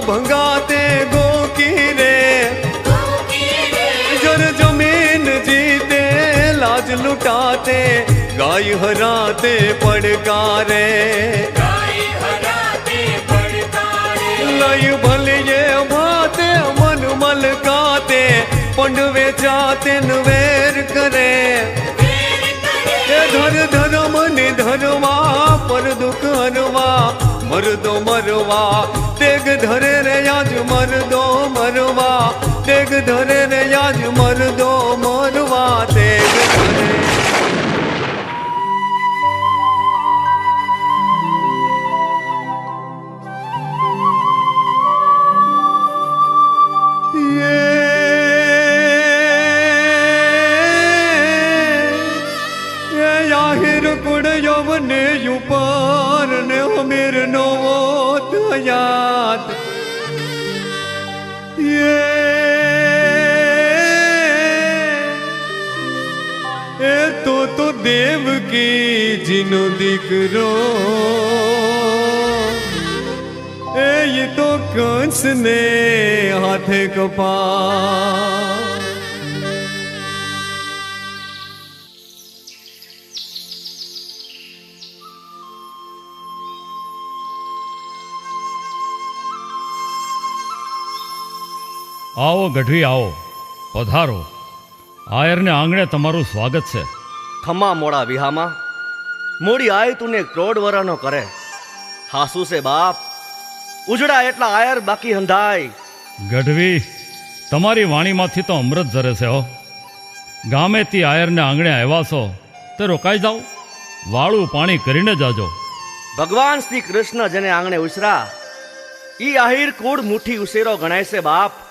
भंगाते गोकी रे जर जमीन जीते लाज लुटाते गाय हराते पड़कारे लय भलिए भाते मन मलकाते पंडवे जाते नवेर करे धर धर्म निधरवा पर दुख हरवा मरदो मरवा तेग धरे रे आज मरदो मरवा तेग धरे रे आज मरदो मरवा तेग धरे ने युपार ने हमीर नोत याद ये तो देव की जिनो दिकरो ये तो कंस ने हाथे कपा आओ गढ़वी आओ पधारो आयर ने आंगणे तमारू स्वागत छे खम्मा मोड़ा विहामा मोड़ी आय तूने क्रोड वरानो करे हासू से बाप उजड़ा एटला आयर बाकी हंधाय गढ़वी तमारी वाणी माथी तो अमृत जरे से हो गामे ती आयर ने आंगणे आव्या छो ते रोकाई जाओ वाळू पाणी करीने जाजो भगवान श्री कृष्ण जने आंगणे उसरा ई आहिर कूड़ मुठी उसेरो गणाय से बाप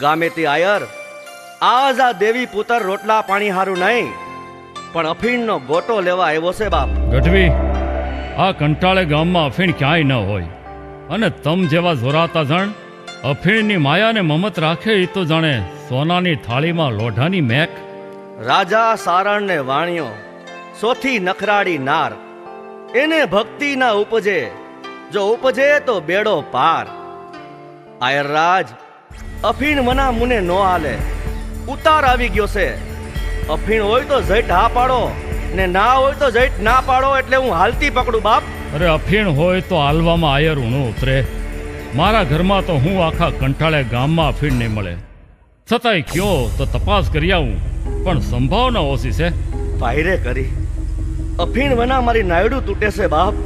गामे ती आयर आज आ देवी पुत्र रोटला पाणी हारू नहीं पण अफीण नो गोटो लेवा आव्यो छे बाप गढ़वी आ कंटाळे गाममां अफीण क्यांय न होय अने तम जेवा जोराता जण अफीणनी माया ने ममत राखे ई तो जाणे सोनानी थाळीमां लोढानी मेक राजा सारण ने वाणियो सोथी नखराड़ी नार एने भक्ति ना उपजे जो उपजे तो बेड़ो पार आयर राज अफीण मना मुने नो आले उतार आवी गयो से अफीण होय तो जैट हा पाड़ो ने ना होय तो जैट ना पाड़ो एटले हूँ हालती पकड़ू बाप अरे अफीण होय तो आलवामां आयर ऊणो उतरे मारा घरमां तो हूँ आखा कंटाळे गाममां अफीण नहीं मळे छतांय क्यो तो तपास करी आऊं पण संभावना ओછી છે पायरे करी अफीण मना मारी नायडू तूटे से बाप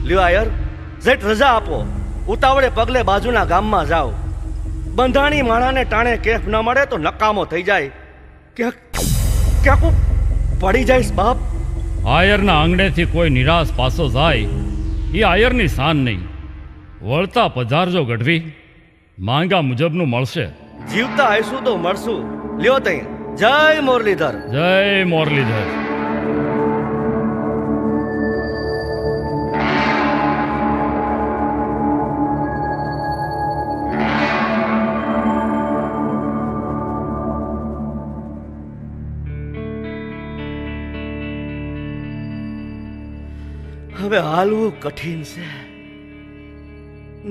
ल्यो आयर जैट रजा आपो उतावळे पगले बाजूना गाममां जाओ બંધાણી માણાને ટાણે કેફ ન મળે તો નકામો થઈ જાય ક્યાંક પડી જઈશ બાપ આયરના આંગણેથી કોઈ નિરાશ પાસો જાય એ આયરની શાન નહીં વળતા પધારજો ગઢવી માંગા મુજબનું મળશે જીવતા આવીશું તો મળશું લ્યો તઈ જય મોરલીધર જય મોરલીધર હવે હાલવું કઠિન છે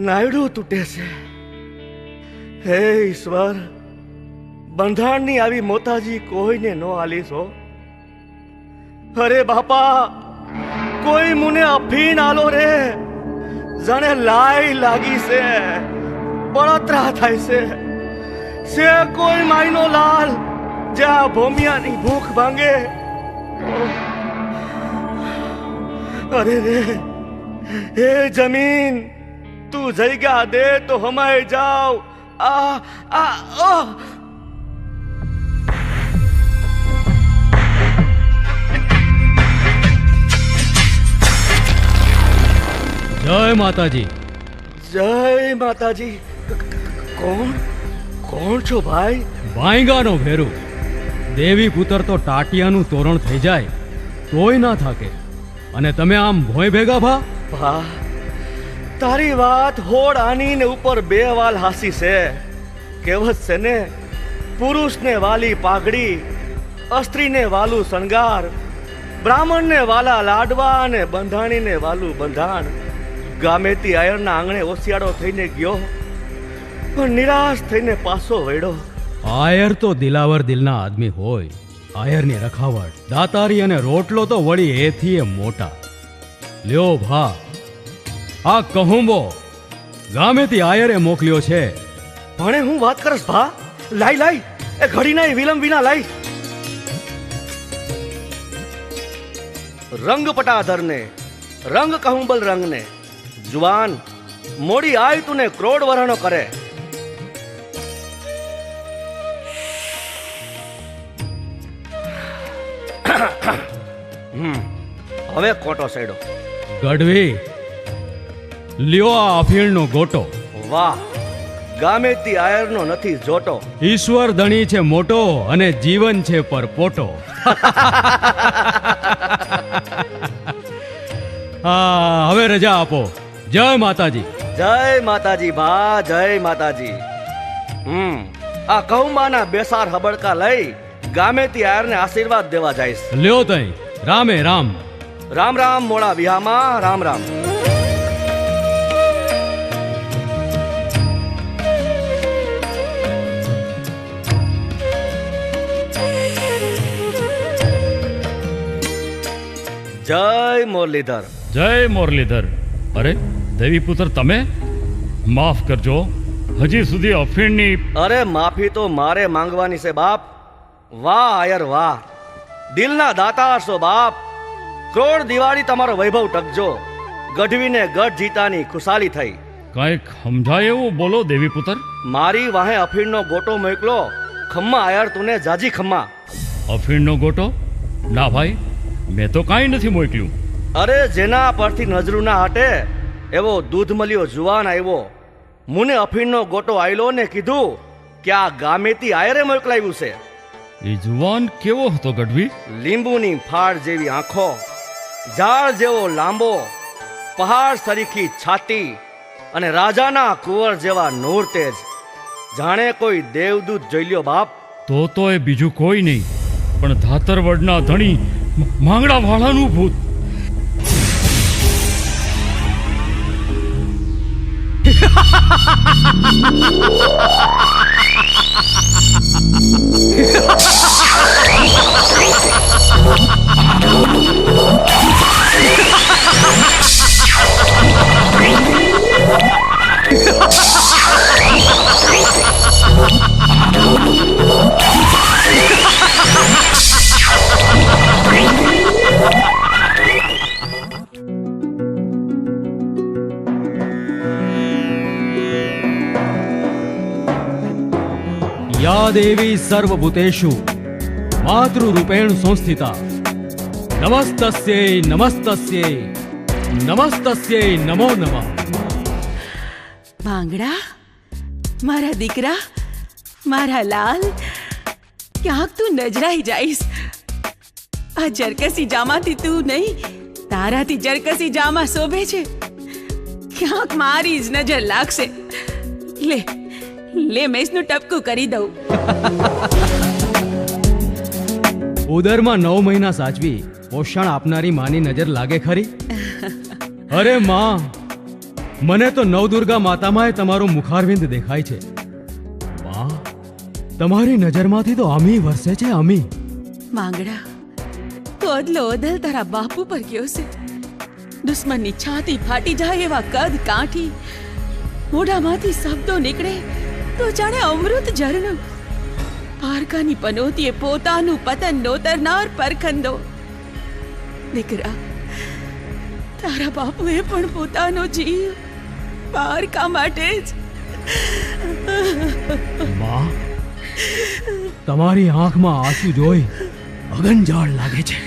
નાયડું તૂટે છે હે ઈશ્વર, બંધાણની આવી મોતાજી કોઈને નો આલીશો. અરે બાપા, કોઈ મુને અફીણ આલો રે, જાણે લાઈ લાગી છે, બળતરા થાય છે કોઈ માયનો લાલ જ્યાં ભોમિયાની ભૂખ ભાંગે. અરે રે, હે જમીન, તું જગ્યા દે તો હમાય જાવ. આ આ આ જય માતાજી. જય માતાજી. કોણ કોણ છો ભાઈ? વાંગાનો ભેરુ. દેવી પુત્ર તો ટાટિયાનું તોરણ થઈ જાય તોય ના થાકે, અને તમે આમ ભોંય ભેગા ભા. ભા, તારી વાત હોડ આની ને ઉપર બે વાલ હાસી છે. કહેવત છે ને, પુરુષને વાલી પાઘડી, સ્ત્રીને વાલું શણગાર, બ્રાહ્મણને વાલા લાડવા અને બંધાણીને વાલું બંધાણ. ગામેથી આયરના આંગણે ઓસિયાળો થઈને ગયો, પણ નિરાશ થઈને પાછો વળ્યો. આયર તો દિલાવર દિલના આદમી હોય. આયરની રખાવટ, દાતારી અને રોટલો તો વળી એથી એ મોટા. લ્યો ભા, આ કહુંબો ગામેથી આયરે મોકલ્યો છે. ભણે હું વાત કરસ ભા? લાઈ લાઈ, એ ઘડી ના વિલંબ વિના લાઈ. રંગ પટાધરને રંગ કહુંબલ રંગને, જુવાન મોડી આય તુને ક્રોડ વરણો કરે. હવે કોટો સેડો. ગઢવી, લ્યો આ અફીણનો ગોટો. વાહ, ગામેથી આયરનો નથી જોટો. ઈશ્વર ધણી છે મોટો અને જીવન છે પરપોટો. હા, હવે રજા આપો. જય માતાજી. જય માતાજી ભા, જય માતાજી. આ કહુંબાના બેસાર હબડકા લઈ ગામેથી આયરને આશીર્વાદ દેવા જઈશ. લ્યો તઈ. રામે રામ. રામ રામ મોડા વિહામાં, રામ રામ. જય મુરલીધર. જય મુરલીધર. અરે દેવી પુત્ર, તમે માફ કરજો, હજી સુધી અફીણની. અરે માફી તો મારે માંગવાની છે બાપ. વાહ આયર વાહ, દિલના દાતાર છો બાપ. ક્રોડ દિવાળી તમારો વૈભવ ટકજો. ગઢવીને ગઢ જીતાની ખુશાલી થઈ. કાંઈક સમજાય એવું બોલો દેવી પુત્ર. મારી વાહે અફીણનો ગોટો મોકલો. ખમ્મા આયર તુને જાજી ખમ્મા. અફીણનો ગોટો? ના ભાઈ, મેં તો કાંઈ નથી મોકલ્યું. અરે જેના પરથી નજરું ના હટે એવો દૂધ મળ્યો જુવાન આવ્યો. મુને અફીણનો ગોટો આયલો ને કીધું કે આ ગામેથી આયરે મોકલાવ્યું છે. એ જુવાન કેવો હતો ગઢવી? લીંબુની ફાળ જેવી આંખો, ઝાડ જેવો લાંબો, પહાડ સરીખી છાતી અને રાજાના કુંવર જેવા નૂર તેજ. જાણે કોઈ દેવદૂત જોઈ લ્યો બાપ. તો એ બીજું કોઈ નહીં પણ ધાતરવડના ધણી માંગડા વાળાનું ભૂત. યા દેવી સર્વભૂતેષુ માતૃરૂપેણ સંસ્થિતા, નમસ્તસ્યૈ નમસ્તસ્યૈ નમસ્તસ્યૈ નમો નમઃ. ભાંગડા, મારા દીકરા, મારા લાલ, ક્યાંક તું નજરાઈ જાઈશ. આ જરકસી જામાથી તું નહીં, તારાથી જરકસી જામા શોભે છે. ક્યાંક મારી જ નજર લાગશે. લે લે, મેસનું ટપકું કરી દઉં. ઉદરમાં 9 મહિના સાચવી પોષણ આપનારી માની નજર લાગે ખરી? અરે માં, મને તો નવદુર્ગા માતામાંય તમારું મુખારવિંદ દેખાય છે. તમારી નજરમાંથી તો અમી વરસે છે, અમી. માંગડા તો અદલો અદલ તારા બાપુ પર ગયો છે. દુશ્મનની છાતી ફાટી જાય એવા કદ કાઠી, મોઢામાંથી શબ્દો નીકળે તો જાણે અમૃત ઝરણું. પારકાની પનોતીએ પોતાનું પતન નોતરનાર પરખંદો. દીકરા, તારા બાપુએ પણ પોતાનો જીવ પારકા માટે જ. માં, તમારી આંખમાં આંસુ જોઈ અગનજાળ લાગે છે.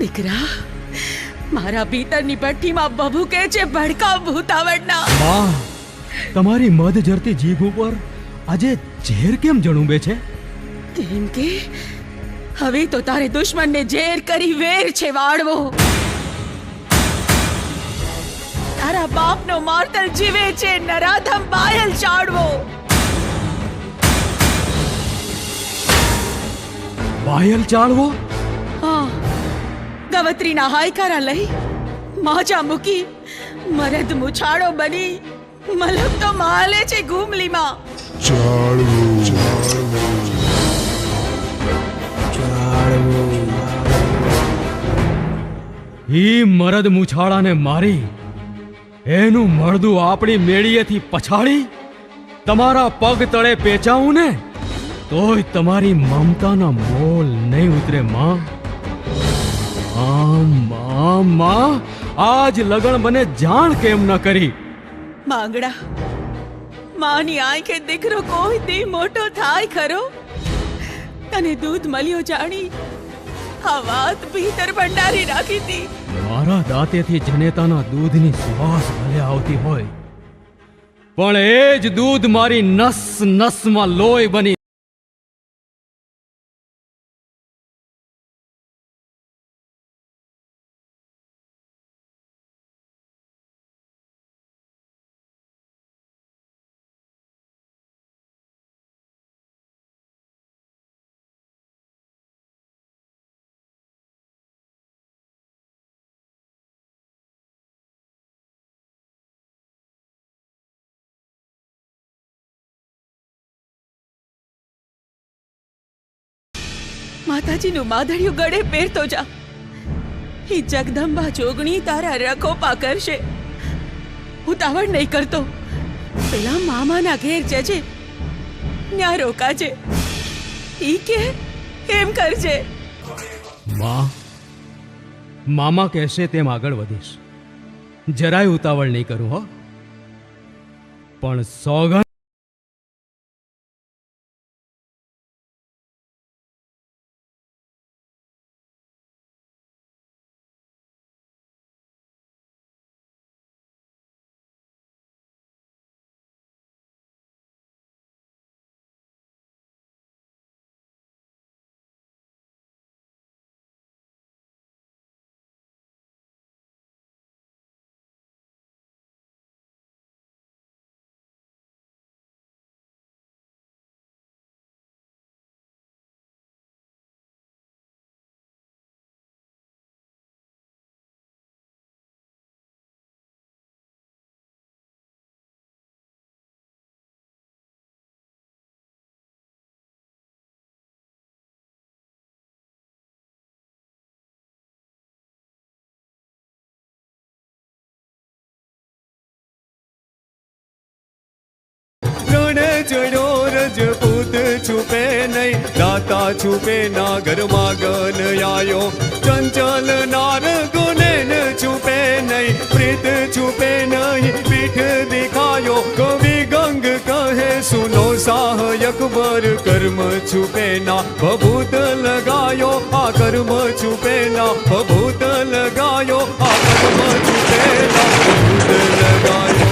દીકરા, મારા ભીતરની ભઠ્ઠીમાં બભૂકે છે ભડકા ભૂતાવડના. માં, તમારી મધ જરતી જીભ ઉપર આજે ઝેર કેમ જણુંબે છે? કેમ કે હવે તો તારે દુશ્મનને ઝેર કરી વેર છે વાળવો. તારા બાપનો માર્તલ જીવે છે નરાધમ પાયલ ચાડવો. પાયલ ચાળવો? હા, ગવત્રીના હાયકારા લઈ માજા મૂકી મરદ મુછાળો બની મલક તો માલે છે ઘૂમલીમાં. ઈ મરદ મુછાળાને મારી એનું મળદું આપણી મેળીએથી પછાડી તમારા પગ તળે પેચાવું ને તોય તમારી મમતાના મોલ નહીં ઉતરે માં. માં, આજ લગન બને જાણ કેમ ન કરી? માંગડા, માની આંખે દીકરો કોઈ દી મોટો થાય ખરો? તને દૂધ મળ્યો જાણી આ વાત ભીતર ભંડારી રાખી હતી. મારા દાંતેથી જનેતાના દૂધની સુવાસ ભલે આવતી હોય, પણ એ જ દૂધ મારી નસ નસમાં લોહી બની માતાજીનું માધડિયું ગળે પહેરતો જા. એ જગદંબા જોગણી તારા રખોપા કરશે. ઉતાવળ નહીં કરતો. પેલા મામાના ઘેર જજે, ન્યા રોકાજે. ઈ કે એમ કરજે. માં, મામા કહેશે તેમ આગળ વધીશ. જરાય ઉતાવળ નહીં કરું હો. પણ સોગંદ ચડ્યો રજપૂત છુપે નહીં, દાતા છુપે ના ઘરમાં ગન આયો. ચંચલ નાર ગુને છુપે નહીં, પ્રીત છુપે નહીં પીઠ દિખાયો. કવિ ગંગ કહે સુનો સહાયક બર, કર્મ છુપે ના ભભૂત લગાયો. આ કર્મ છુપે ના ભભૂત લગાયો. આ કર્મ છુપે ના ભભૂત લગાયો.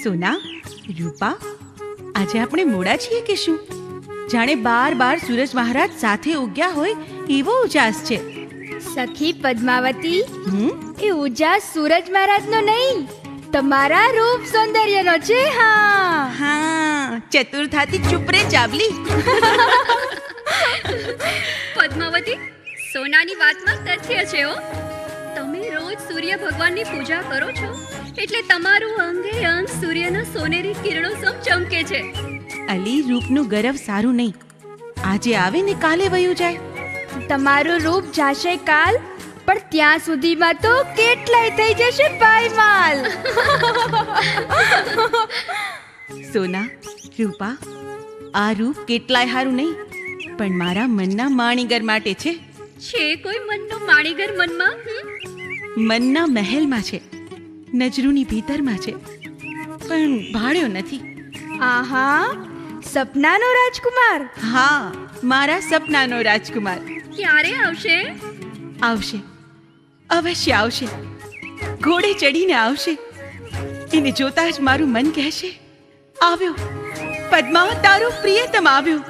સોના, રૂપા, આજે આપણે મોડા છીએ કે શું? જાણે બાર સૂરજ મહારાજ સાથે ઉગ્યા હોય એવો ઉજાસ છે. સખી પદ્માવતી, એ ઉજાસ સૂરજ મહારાજનો નહીં, તમારા રૂપ સૌંદર્યનો છે. હા હા, ચતુર્થાથી ચૂપ રે ચાવલી. પદ્માવતી, સોનાની વાતમાં તથ્ય છે હો. તમે રોજ રોજ સૂર્ય ભગવાનની પૂજા કરો છો એટલે તમારું અંગે અંગ સૂર્યના સોનેરી કિરણો સમ ચમકે છે. અલી, રૂપનું ગરવ સારું નહીં. આજે આવે ને કાલે વયું જાય. તમારું રૂપ જાશે કાલ, પણ ત્યાં સુધીમાં તો કેટલાય થઈ જશે પાયમાલ. સોના, રૂપા, આ રૂપ કેટલાય હારું નહીં, પણ મારા મનના માણીગર માટે છે. છે કોઈ મનનો માણીગર મનમાં? મનના મહેલમાં છે, નજરૂની ભીતરમાં છે, પણ ભાળ્યો નથી. આહા, સપનાનો રાજકુમાર. હા, મારા સપનાનો રાજકુમાર. ક્યારે આવશે? આવશે, અવશ્ય આવશે. ઘોડે ચડીને આવશે. એને જોતા જ મારું મન કહેશે, આવ્યો પદ્મા, તારો પ્રિયતમ આવ્યો.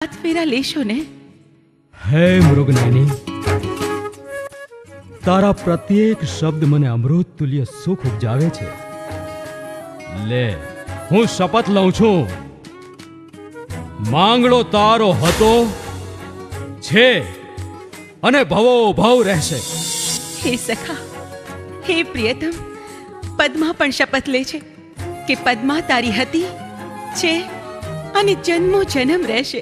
હાથ ફેરા લેશો ને? હે મૃગનયની, તારા પ્રત્યેક શબ્દ મને અમૃત તુલ્ય સુખ ઉપજાવે છે. લે, હું શપથ લઉં છું, માંગડો તારો હતો, છે અને ભવો ભવ રહેશે. હે સખા, હે પ્રિયતમ, પદ્મા પણ શપથ લે છે કે પદ્મા તારી હતી, છે અને જન્મો જન્મ રહેશે.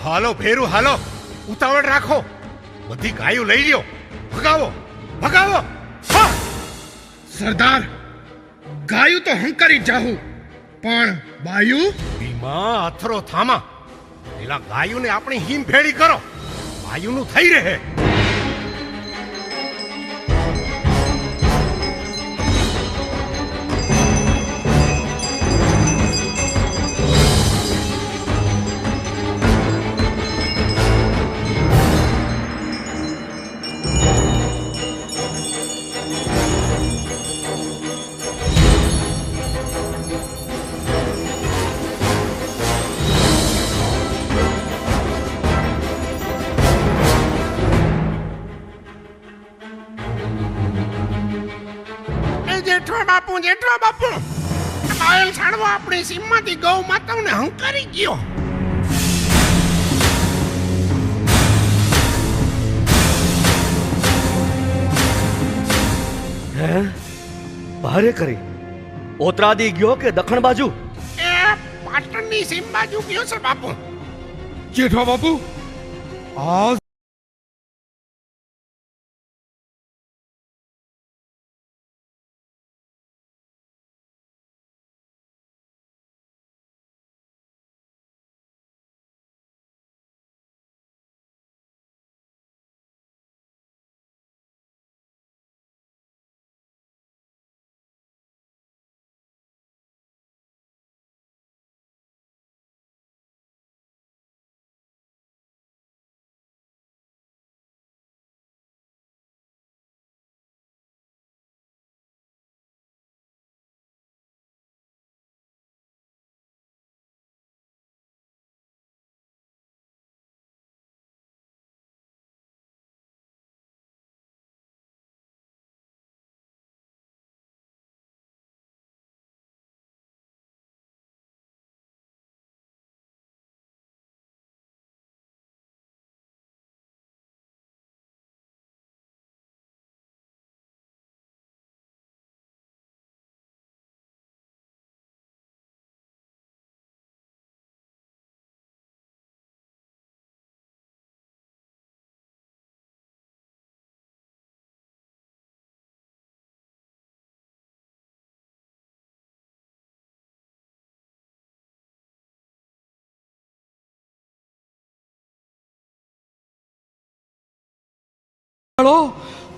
હાલો ભેરું, હાલો, ઉતાવળ રાખો, બધી ગાયો લઈ લ્યો, ભગાવો ભગાવો. હા! સરદાર, ગાયું તો હંકારી જાહું, પણ બાયું? ભીમા અથરો થામા, પેલા ગાયુને આપણી હિમ ભેળી કરો, બાયુનું થઈ રહે. જેઠવા બાપુ, કાયલ છાડવો આપણી સીમમાંથી ગૌ માતાઓને હંકારી ગયો. હે? ભારે કરી ઓતરાદી ગયો કે દખણ બાજુ? એ પાટણની સીમ બાજુ ગયો છે બાપુ. જેઠવા બાપુ, આ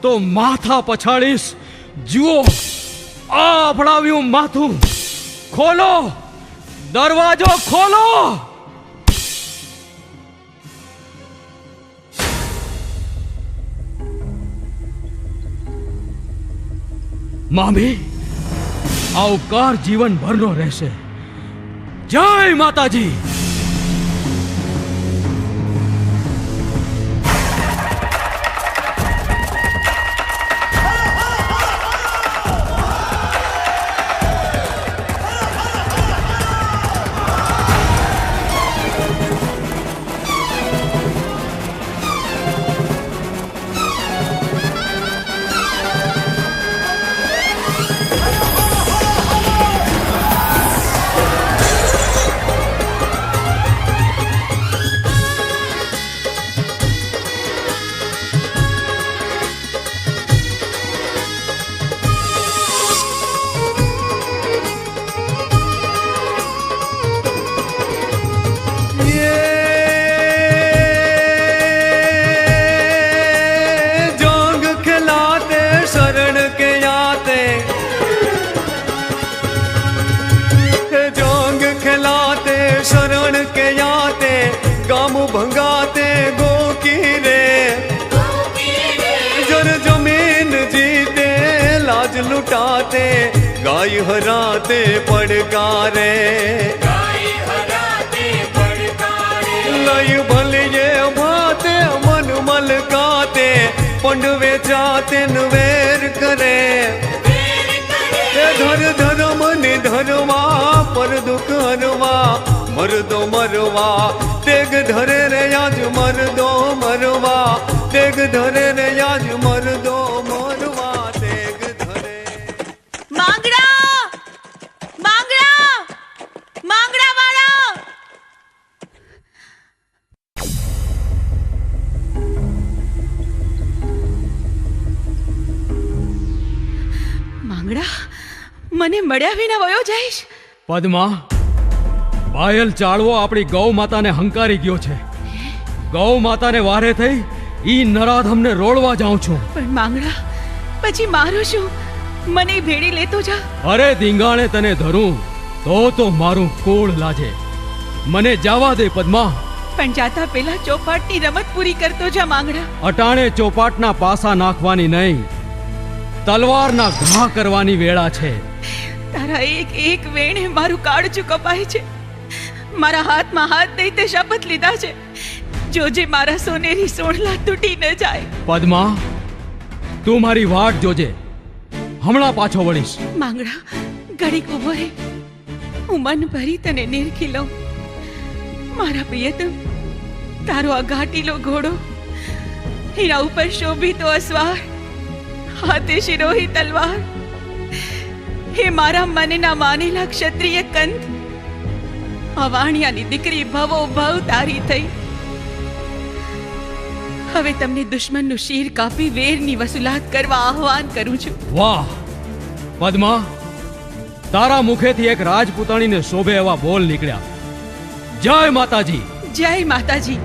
તો માથા પછાડીશ. જુઓ, આ અફડાવ્યું માથું. ખોલો, દરવાજો ખોલો. મામી, આ ઉપકાર જીવનભરનો રહેશે. જય માતાજી. ગાય હરાતે પડકારે લઈ ભલીએ ભાતે મન મલકાતે પંડવે જાતે વેર કરે ધર ધર્મ ને ધરવા પર દુઃખ હરવા મરદો મરવા તેગ ધરે રે આજ મરદો મરવા તેગ ધરે રે આજ મરદો મરવા તેગ ધરે માંગડા માંગડા માંગડા વાળા માંગડા મને મળ્યા વિના વયો જઈશ પદ્મા પાયલ ચાળવો આપણી ગૌ માતાને હંકારી ગયો છે. ગૌ માતાને વારે થઈ ઈ નરાધમને રોળવા જાઉં છું. પણ માંગડા પછી મારું શું? મને ભેડી લેતો જા. અરે ધીંગાણે તને ધરું તો મારું કુળ લાજે. મને જવા દે પદ્મા. પણ જાતા પેલા ચોપાટની રમત પૂરી કરતો જા માંગડા. અટાણે ચોપાટના પાસા નાખવાની નહીં, તલવારના ઘા કરવાની વેળા છે. તારા એક એક વેણે મારું કાળજું કપાય છે. મારા હાથમાં હાથ દઈ તે શપથ લીધા છે, જોજે મારા સોનેરી સોણલા તૂટી ન જાય. પદ્મા, તું મારી વાટ જોજે, હમણાં પાછો વળીશ. માંગડા ઘડીક ઉભો રહે, હું મન ભરી તને નિરખી લઉં. મારા પ્રિયતમ, તારો આ ઘાટીલો ઘોડો, એના ઉપર શોભિતો અસવાર, હાથે શિરોહી તલવાર, હે મારા મનના માનેલા ક્ષત્રિય કંથ, અવાણિયાની દીકરી ભવો ભવ તારી થઈ. હવે તમને દુશ્મનનું શીર કાપી વેરની વસૂલાત કરવા આહવાન કરું છું. વાહ પદ્મા, તારા મુખેથી એક રાજપૂતાણીને શોભે એવા બોલ નીકળ્યા. જય માતાજી. જય માતાજી.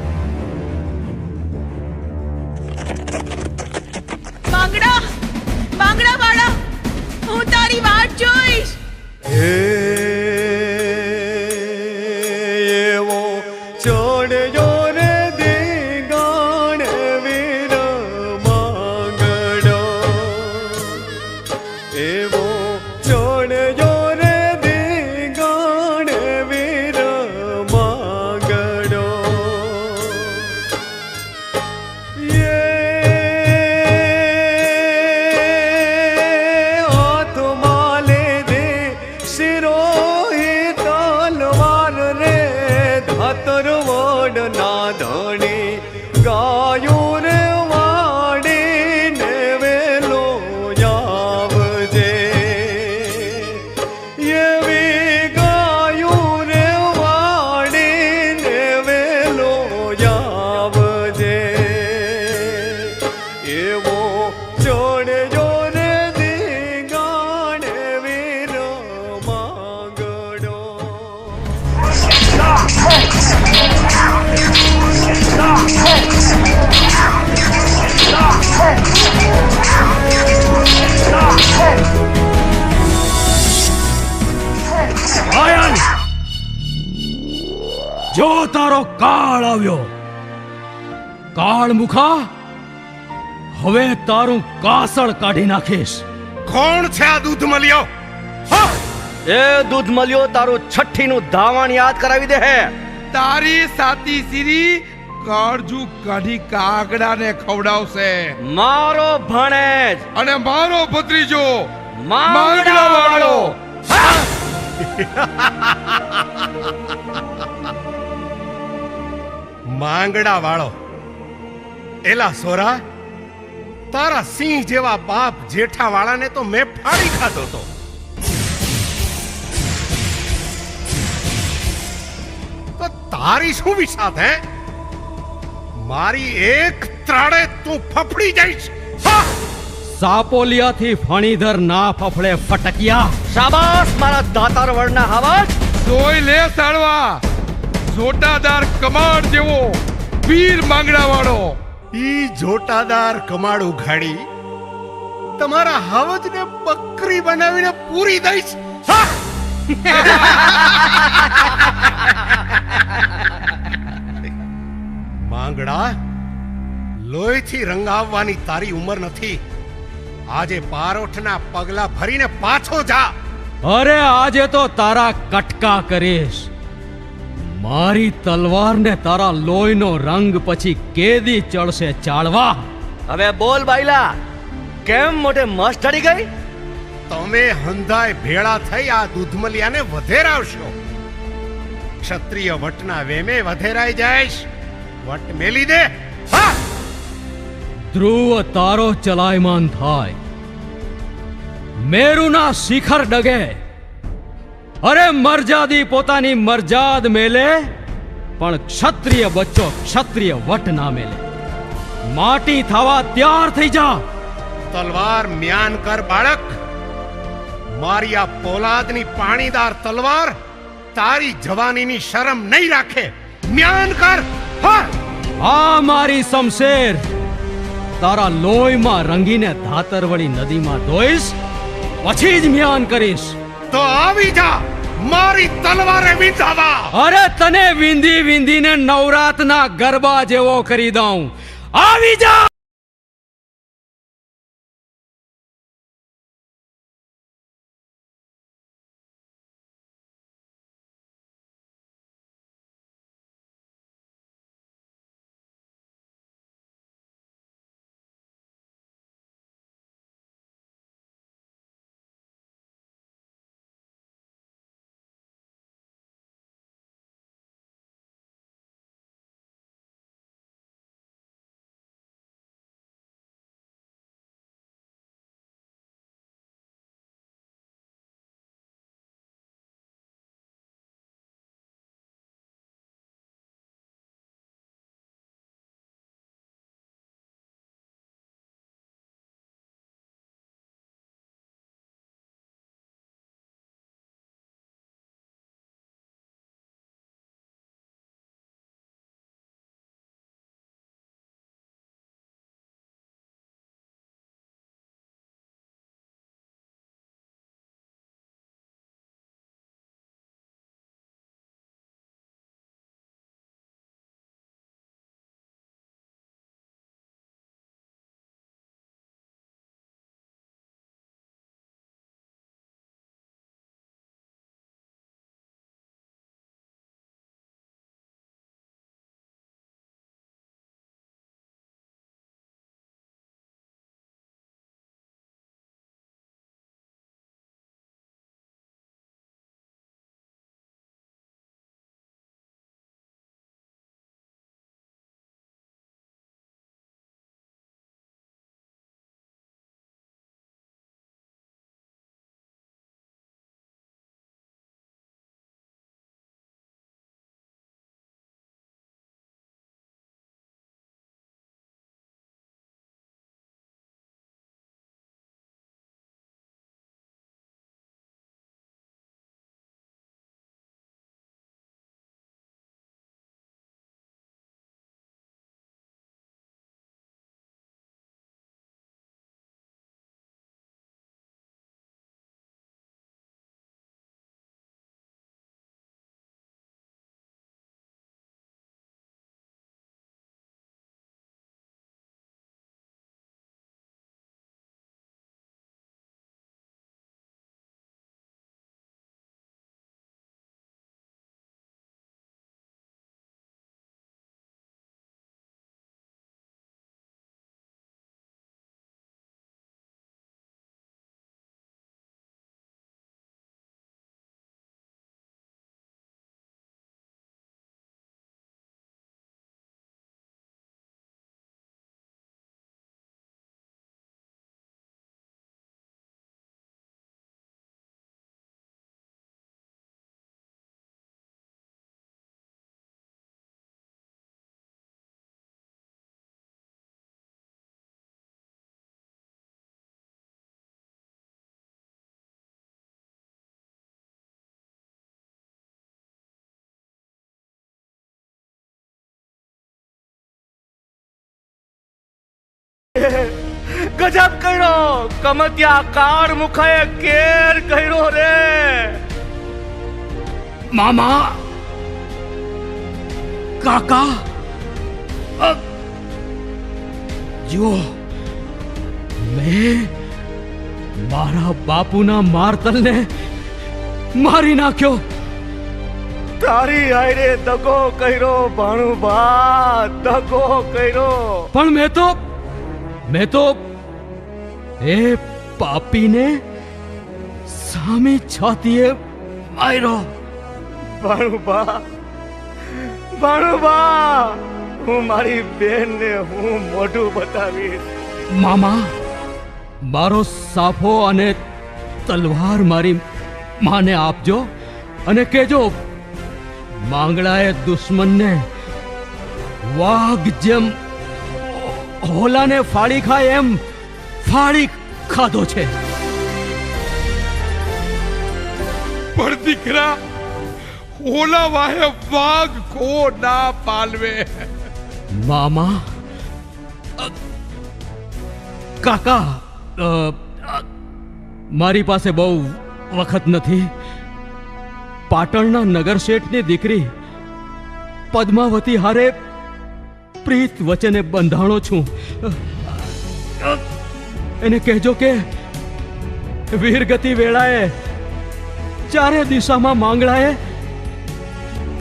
માંગડા માંગડા વાળા, હું તારી વાટ જોઈશ. એવો ચોડ્યો રે દીગાણ વીર માંગડો, એવો ચોડ્યો રે દીગાણ વીર માંગડો. હાથમાં લીધે શિરોહી તલવાર રે, ધાતર વડના ધણી ગાયું રે વાડીને વેલો આવજે. એવી ગાયું રે વાડીને વેલો આવજે. એવો ચોડ્યો રે દીગાણ વીર માંગડો. પાયલ, જો તારો કાળ આવ્યો, કાળ મુખા, હવે તારું કાસળ કાઢી નાખીશ. કોણ છે આ દૂધ મળ્યો? એ દૂધ મળ્યો તારું છઠ્ઠીનું ધાવણ યાદ કરાવી દે હે. તારી સાતી સીરી કાળજુ કાઢી કાગડાને ખવડાવશે. મારો ભણેજ અને મારો ભત્રીજો માંગડા વાળો. માંગડા વાળો, એલા સોરા, તારા સિંહ જેવા બાપ જેઠા વાળાને તો મેં ફાડી ખાધો તો. તો તારી શું વિસાત હે? મારી એક ત્રાડે તું ફફડી જઈશ. સાપોલિયાથી ફણીધર ના ફફડે ફટકિયા. શાબાશ મારા દાતાર વડના હવાજ. જોઈ લે સાળવા, જોટાદાર કમાડ જેવો વીર માંગડા વાળો. ઈ જોટાદાર કમાડ ઉઘાડી તમારા હવજને બકરી બનાવીને પૂરી દઈશ. માંગડા, લોહીથી રંગાવવાની તારી ઉંમર નથી. આજે પારોઠના પગલા ભરીને પાછો જા. અરે આજે તો તારા કટકા કરીશ. મારી તલવારને તારા લોહીનો રંગ પછી કેદી ચડશે ચાળવા. હવે બોલ બાયલા, કેમ મોઢે મસ ચડી ગઈ? તમે હંધાય ભેળા થઈ આ દૂધમલિયાને વધેરાવશો. ક્ષત્રિય વટના વેમે વધેરાઈ જાયશ. વટ મેલી દે. હા, ધ્રુવ તારો ચલાયમાન થાય, મેરુના શિખર ડગે. અરે મરજાદી પોતાની મરજાદ મેલે, પણ ક્ષત્રિય બચ્ચો ક્ષત્રિય વટ ના મેલે. માટી થવા તૈયાર થઈ જા. તલવાર મ્યાન કર બાળક. મારી આ પોલાદની પાણીદાર તલવાર તારી જવાનીની શરમ નહીં રાખે. મ્યાન કર. હા, આ મારી શમશેર તારા લોહીમાં રંગીને ધાતરવળી નદીમાં ધોઈશ, પછી જ મ્યાન કરીશ. તો આવી જા મારી તલવારે વિંધાવા. અરે તને વિંધી વિંધીને નવરાતના ગરબા જેવો કરી દઉં. આવી જા. ગજબ કર્યો, કમત્યા કાળ મુખાએ કેર કર્યો રે. મામા, કાકા, જુઓ, મેં મારા બાપુના મારતલને મારી નાખ્યો. તારી આયરે દગો કર્યો ભાણુભા, દગો કર્યો. પણ મેં તો એ પાપીને સામી છાતીએ માર્યો. ભાણુભા, હું મારી બેનને હું મોઢું બતાવીશ. મામા, મારો સાફો અને તલવાર મારી માને આપજો અને કહેજો માંગડાએ દુશ્મનને વાઘ જેમ હોલાને ફાડી ખાય એમ ફાડી ખાધો છે. પણ દીકરા, ઓલા વાહે વાઘ કો ના પાલવે. મામા, કાકા, મારી પાસે બહુ વખત નથી. પાટણના નગર શેઠની દીકરી પદ્માવતી હારે પ્રીત વચને બંધાણો છું. એને કહેજો કે વીરગતિ વેળાએ ચારે દિશામાં માંગડાએ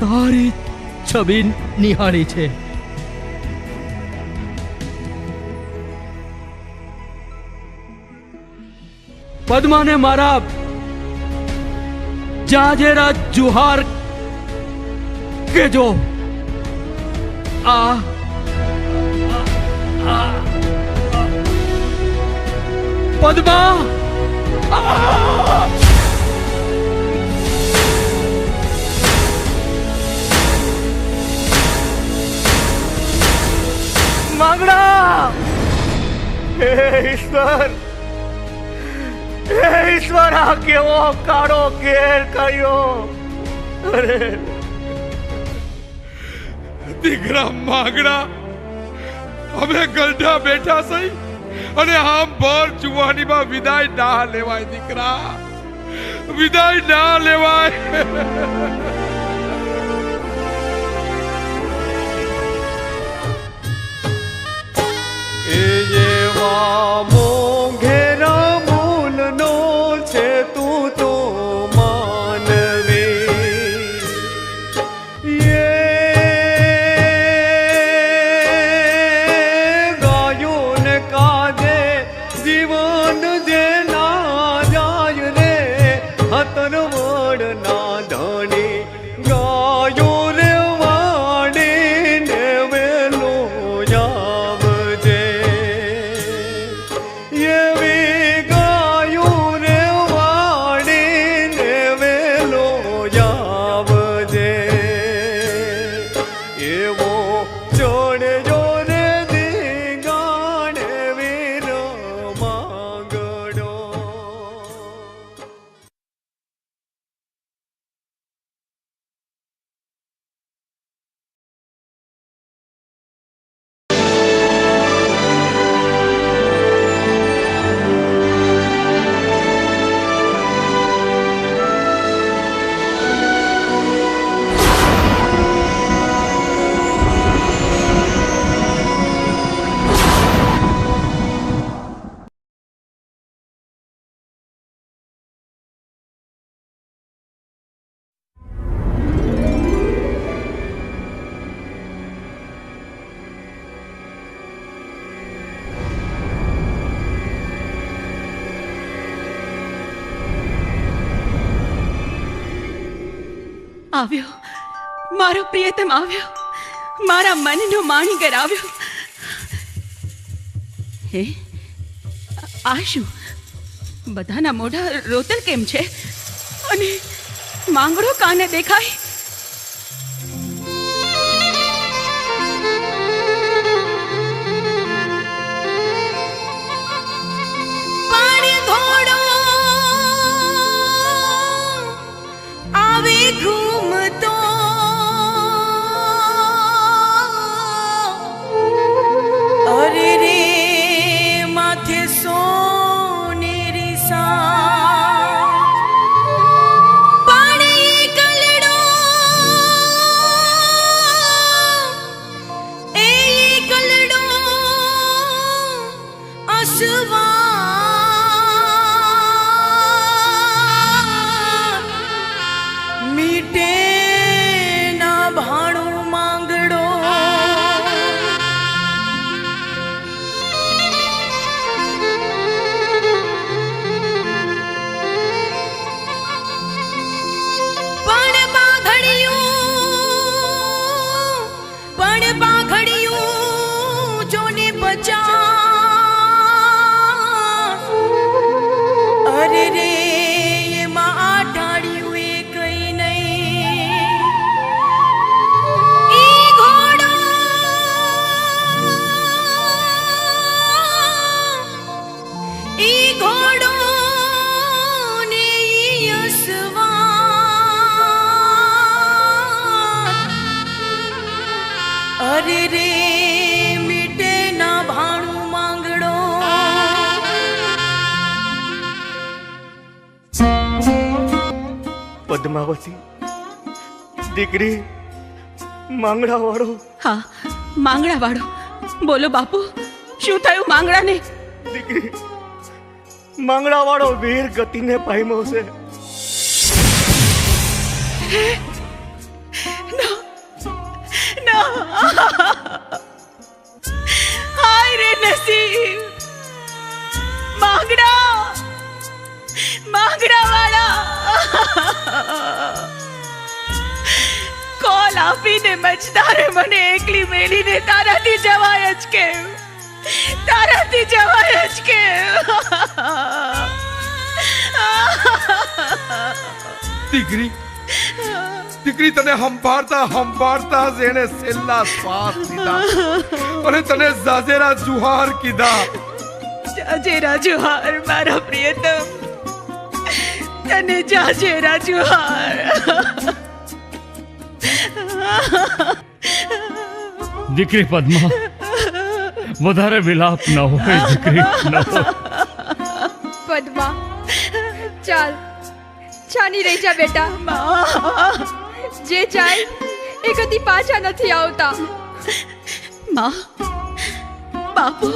તારી છબી નિહાળી છે. પદ્માને મારા જાજેરા જુહાર કેજો. આ પદ્મા, માંગડા, હે ઈશ્વર, હે ઈશ્વર, આ કેવો કાળો ઘેર કર્યો. અરે દીકરા માંગડા, અમે ગલઢા બેઠા સહી અને આમ ભર જુવાનીમાં વિદાય ના લેવાય. દીકરા, વિદાય ના લેવાય. એ જેવા મોંઘેરા મૂલનો છે તું તો માનવી. ગાયોને કાજે જીવન જે ના જાય રે, હતર વડ ના ધણી ગાયો રે વાડીને વેલો આવજે. એવી ગાયો રે વાડીને વેલો આવજે. એવો ચોડ્યો રે દીગાણે વીર માંગડો. આવ્યો, મારો પ્રિયતમ આવ્યો, મારા મનનો માણીગર આવ્યો. હે, આ શું? બધાના મોઢા રોતલ કેમ છે અને માંગડો કાને દેખાય? ઘૂમતો અરે રે માથે સોનેરી સા પાણી કલડો અરે રે મીટે ના ભાણું માંગડો પદ્માવતી દીકરી માંગડા વાળો. હા, માંગડા વાળો. બોલો બાપુ, શું થયું માંગડાને? દીકરી માંગડા વાળો વીર ગતિને પામ્યો છે. હાય રે નસીબ! માંગડા વાળા કોલ આપીને મજદારે મને એકલી મેલીને તારાથી જવાય જ કેમ? તારાથી જવાય જ કેમ? દીકરી દીકરી તને સંભાળતા જ એને છેલ્લા શ્વાસ લીધા અને તને જાજેરા જુહાર કીધા. જાજેરા જુહાર મારા પ્રિયતમ, તને જાજેરા જુહાર. દીકરી પદ્મા, વધારે વિલાપ ન હોય દીકરી, ન હોય. પદ્મા, ચાલ છાની રહી જા બેટા. જે જાય એ કદી પાછા નથી આવતા. માં, બાપુ,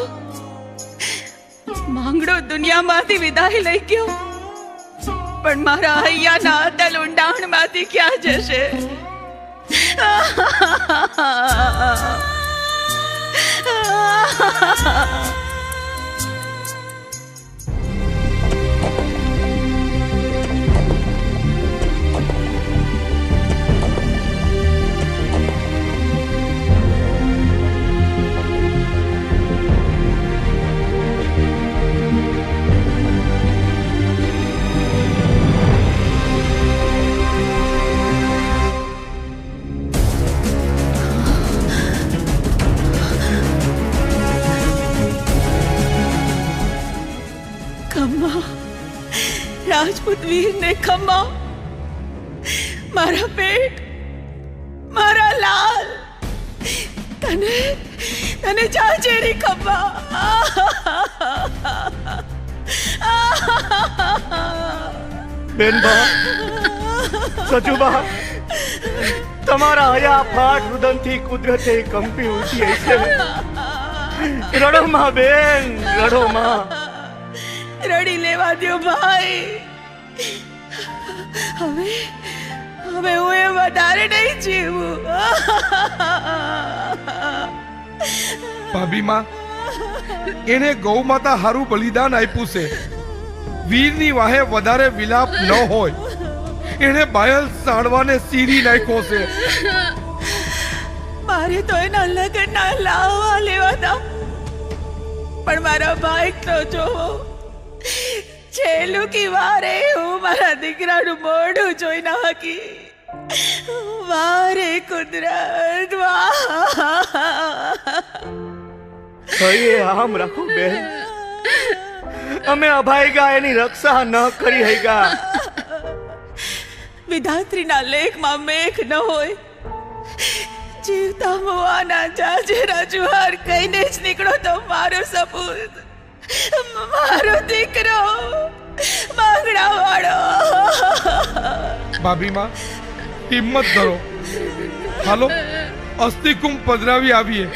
માંગડો દુનિયામાંથી વિદાય લઈ ગયો, પણ મારા હૈયાના અતલ ઊંડાણમાંથી ક્યાં જશે? રાજપૂત વીરને ખમ્મા, મારા પેટ, મારા લાલ, તને જાજેરી ખમ્મા. બેનબા, સજુબા, તમારા હયા ફાટ રુદનથી કુદરતે કંપી ઉઠી છે. રડો માં બેન, રડો માં. રડી લેવા દો ભાઈ. હવે હું એ વધારે નહીં જીવું. ભાભી માં, એને ગૌ માતા હારું બલિદાન આપ્યું છે. વીરની વાહે વધારે વિલાપ ન હોય. એને બાયલ સાડવાને સીરી નાખ્યો છે. મારે તો એના લગ્નના લાવવા લેવાતા, પણ મારા ભાઈ તો જોવો, છેલ્લું કી વારે હું મારા દીકરાનું મોઢું જોઈ ના હકી. વારે કુદરત, વાહ. આમ રાખો બેન, અમે અભાઈગા એની રક્ષા ન કરી હૈગા. વિધાત્રીના લેખમાં મેઘ ન હોય. જીવતા મોવાના જાજેરા જુહાર કહીને જ નીકળો તો મારો સપૂત, મારો દીકરો, માંગડા વાળો. ભાભી માં, હિંમત ધરો. હાલો અસ્થિકુંભ પધરાવી આવીએ.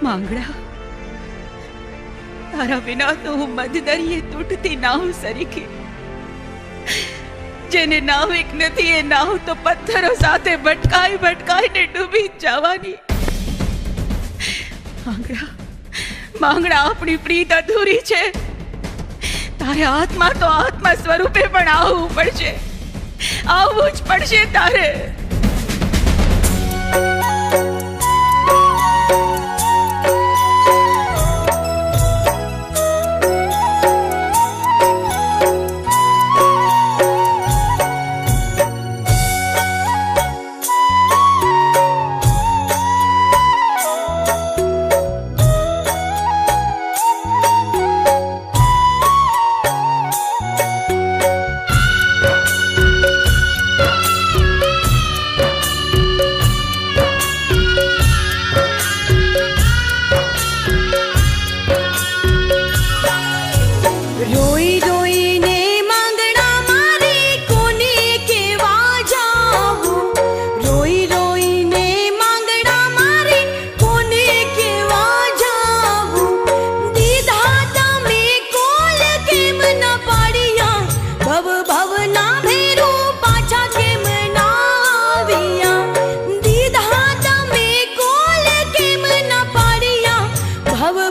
માંગડા, તારા વિના તો હું મધદરિયે તૂટતી નાવ સરીખી. જેને નાવિક નથી એ નાવ તો પથ્થરો સાથે ભટકાઈને ડૂબી જવાની. માંગડા, આપણી પ્રીત અધૂરી છે. તારે આત્મા તો આત્મા સ્વરૂપે પણ આવવું પડશે, આવવું જ પડશે તારે.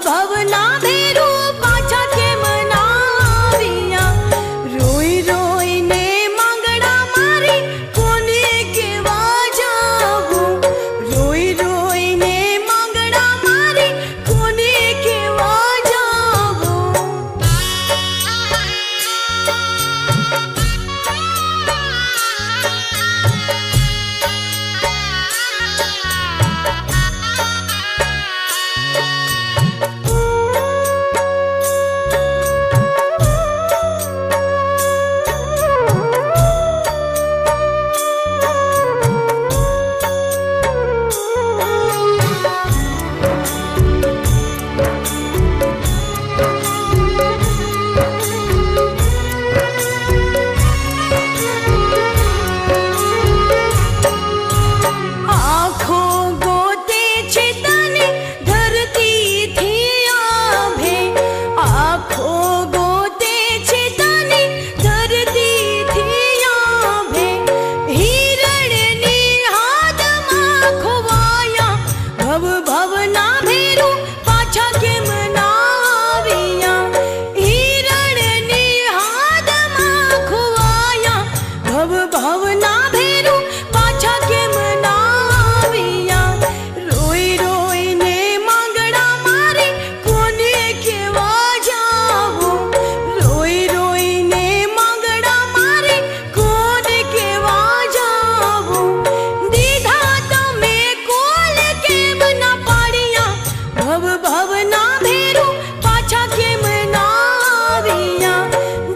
ભવના ભેરું પાછા કેમ ના આવ્યા રોઈ રોઈને માંગડા મારી કોને કેવા જાવું રોઈ રોઈને માંગડા મારી કોને કેવા જાવું આખો ગોતે છે તને ધરતીથી આભે આખો ગોતે છે તને ધરતીથી આભે હિરણની હાથમાં ખોવાયા ભવ ભવના ભેરું પાછા કેમ ના આવ્યા હિરણની હાથમાં ખોવાયા ભવ ભવના ભેરું પાછા કેમ ના આવ્યા રોઈ રોઈને માંગડા મારી કોને કેવા જાવું રોઈ રોઈને માંગડા મારી કોને કેવા જાવું દીધા તમે કોલ કેમ ના પાડ્યા ભવ ભવના ભેરું પાછા કેમ ના આવ્યા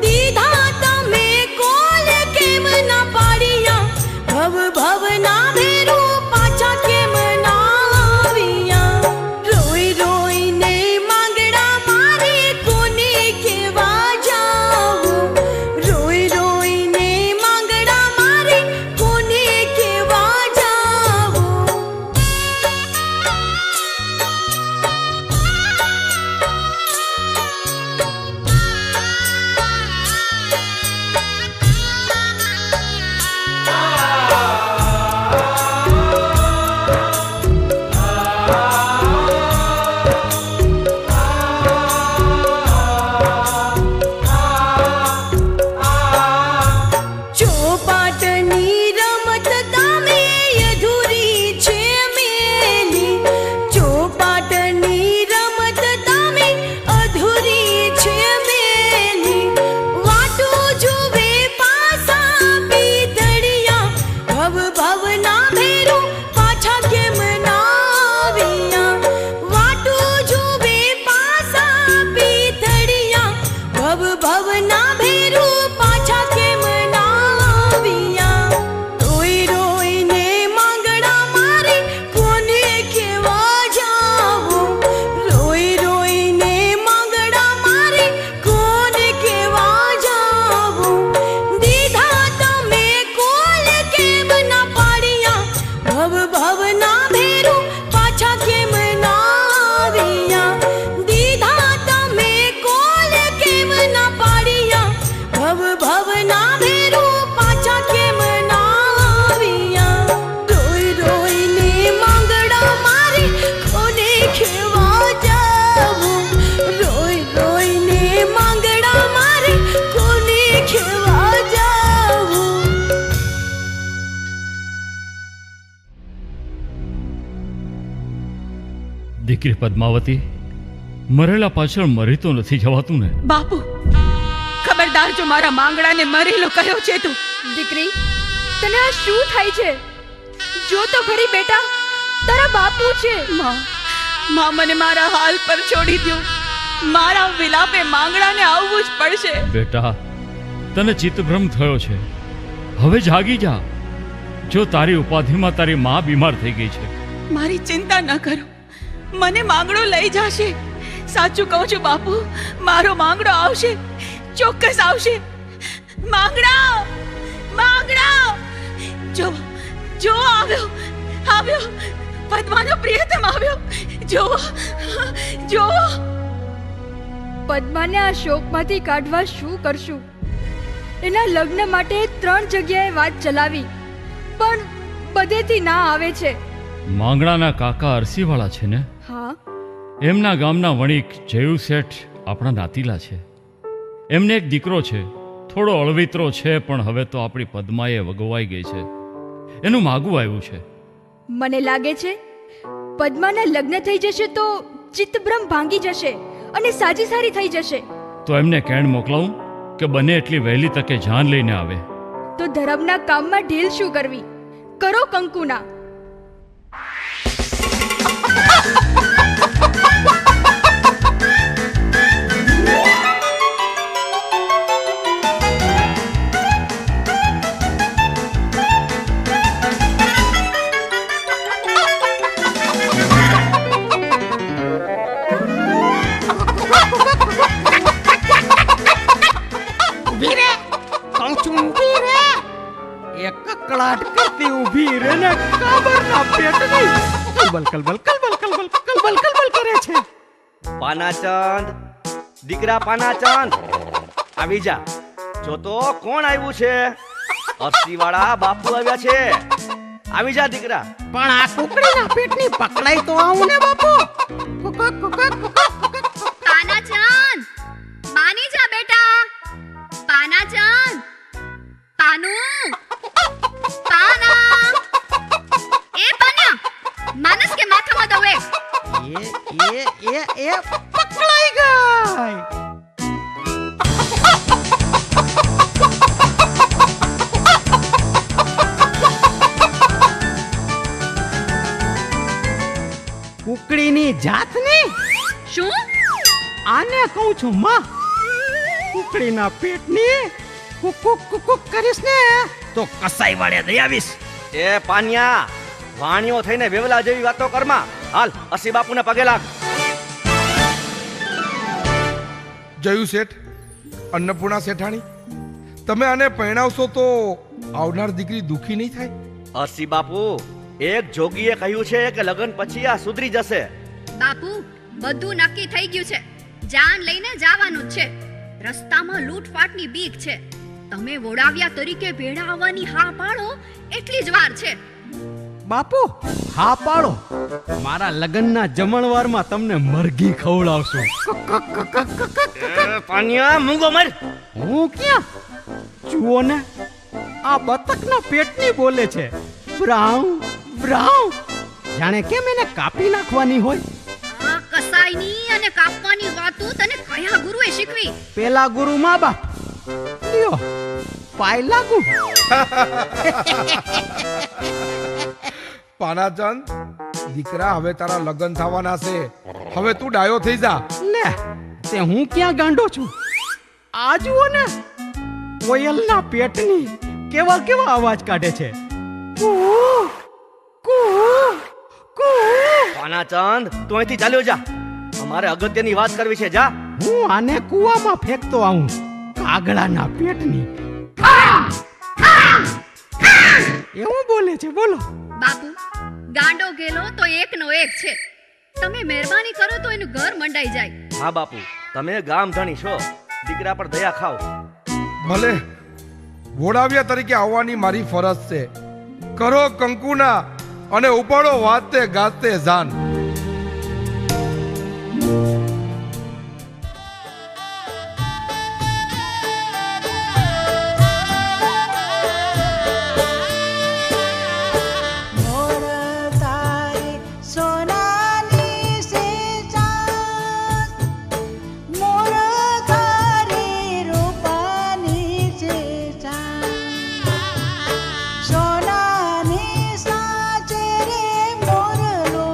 દીધા તમે કોલ કેમ ના પાડ્યા ભવ ભવના ભેરું પાછા કેમ ના આવ્યા રોઈ રોઈને માંગડા મારી કોને કેવા જાવું રોઈ રોઈને માંગડા મારી કોને કેવા જાવું ચોપાટની રમત તમે અધૂરી છે મેલી ચોપાટની રમત તમે અધૂરી છે મેલી વાટું જુએ પાસા પીતળિયા ભવ ભવના ભેરું પાછા કેમ ના આવ્યા વાટું જુએ પાસા પીતળિયા ભવ ભવના ભેરું પાછા કેમ ના આવ્યા રોઈ રોઈને માંગડા મારી કોને કેવા જાવું રોઈ રોઈને માંગડા મારી કોને કેવા જાવું દીધા તમે કોલ કેમ ના પાડ્યા ભવ ભવના ભેરું પાછા કેમ ના આવ્યા દીધા તમે કોલ કેમ ના પાડ્યા ભવ ભવના ભેરું પાછા કેમ ના આવ્યા રોઈ રોઈને માંગડા મારી કોને કેવા જાવું રોઈ રોઈને માંગડા મારી કોને કેવા જાવું દીકરી પદ્માવતી મરેલા પાછળ મરી તો નથી જવાતું ને? બાપુ ખબરદાર જો મારા માંગડાને મરેલો કયો છે તું દીકરી તને આ શું થાય છે જો તો ખરી બેટા તારા બાપુ છે માં મને મારા હાલ પર છોડી દો મારા વિલાપે માંગડાને આવવું જ પડશે બેટા તને ચિત્તભ્રમ થયો છે, હવે જાગી જા. જો તારી ઉપાધિમાં તારી માં બીમાર થઈ ગઈ છે. મારી ચિંતા ન કરો, મને માંગડો લઈ જશે. સાચું કહું છું બાપુ, મારો માંગડો આવશે, ચોક્કસ આવશે. માંગડા માંગડા જો જો આવ્યો આવ્યો, પદ્માનો પ્રિયતમ આવ્યો. જો જો પદ્માને આ શોકમાંથી કાઢવા શું કરશું? એના લગ્ન માટે 3 જગ્યાએ વાત ચલાવી, પણ બધેથી ના આવે છે. માંગડાના કાકા અરસીવાળા છે ને? હા, એમના ગામના વણિક જયુ શેઠ આપણા નાતીલા છે. એમને એક દીકરો છે, થોડો અળવિતરો છે, પણ હવે તો આપણી પદ્માએ વગવાઈ ગઈ છે. એનું માગું આવ્યું છે. મને લાગે છે પદ્માના લગ્ન થઈ જશે તો ચિત્તભ્રમ ભાંગી જશે અને સાજી સારી થઈ જશે. તો એમને કેણ મોકલાવું કે બને એટલી વહેલી તકે જાન લઈને આવે. તો ધર્મના કામમાં ઢીલ શું કરવી? કરો કંકુના. કકડાટ કરતી ઊભી રે ને કાબરના પેટની કલબલ કલબલ કલબલ કલબલ કલબલ કલબલ કરે છે. પાનાચંદ, દીકરા પાનાચંદ, આવી જા. જો તો કોણ આવ્યું છે? અપસીવાળા બાપુ આવ્યા છે. આવી જા દીકરા. પણ આ કુકડીના પેટની પકડાઈ તો આવું ને બાપુ. પાનાચંદ, માની જા બેટા. પાનાચંદ, પાનુ, પાના. એ પાન્યા, માનસ કે માથામાં દવે. એ પકડાઈ ગઈ. કુકડીની જાતની શું? આને કહું છું માં. કુકડીના પેટની કુક કુક કુક કરીશ ને તો કસાઈ વાળે દઈ આવીશ. એ પાન્યા, વાણિયો થઈને વેવલા જેવી વાતો કરમાં. હાલ અસી બાપુને પગે લાગ. જયુ શેઠ, અન્નપૂર્ણા શેઠાણી, તમે આને પરણાવશો તો આવનાર દીકરી દુખી નહીં થાય? અસી બાપુ, એક જોગીએ કહ્યું છે કે લગ્ન પછી આ સુધરી જશે. બાપુ, બધું નક્કી થઈ ગયું છે. જાન લઈને જવાનું જ છે. રસ્તામાં લૂંટફાટની બીક છે. તમે વોડાવ્યા તરીકે ભેળા આવવાની હા પાડો એટલી જ વાર છે. બાપુ હા પાડો, મારા લગ્નના જમણવારમાં તમને મરઘી ખવડાવશું. પાન્યા, મૂંગો મર. હું ક્યાં? જુઓ ને, આ બતકના પેટની બોલે છે. બ્રાઉ બ્રાઉ, જાણે કેમ એને કાપી નાખવાની હોય. આ કસાઈની અને કાપવાની વાતો તને કયા ગુરુએ શીખવી? પેલા ગુરુ મા બાપ. લ્યો પાય લાગુ. પાનાચંદ, દીકરા, હવે તારા લગ્ન થવાના છે. હવે તું ડાયો થઈ જા. લે, તે હું ક્યાં ગાંડો છું? આ જુઓ ને, કોયલના પેટની કેવા કેવા અવાજ કાઢે છે. કૂ કૂ કૂ. પાનાચંદ, તું અહીંથી ચાલ્યો જા. અમારે અગત્યની વાત કરવી છે. જા. હું આને કૂવામાં ફેંકતો આવું. કાગડાના પેટની એવું બોલે છે. બોલો બાપુ, ગાંડો ગેલો તો એકનો એક છે. તમે મહેરબાની કરો તો એનું ઘર મંડાઈ જાય. હા બાપુ, તમે ગામ ધણી છો, દીકરા પર દયા ખાઓ. ભલે, ઘોડાવ્યા તરીકે આવવાની મારી ફરજ છે. કરો કંકુના અને ઉપાડો વાતે ગાતે જાન. સોનાની સાચે રે મોરલો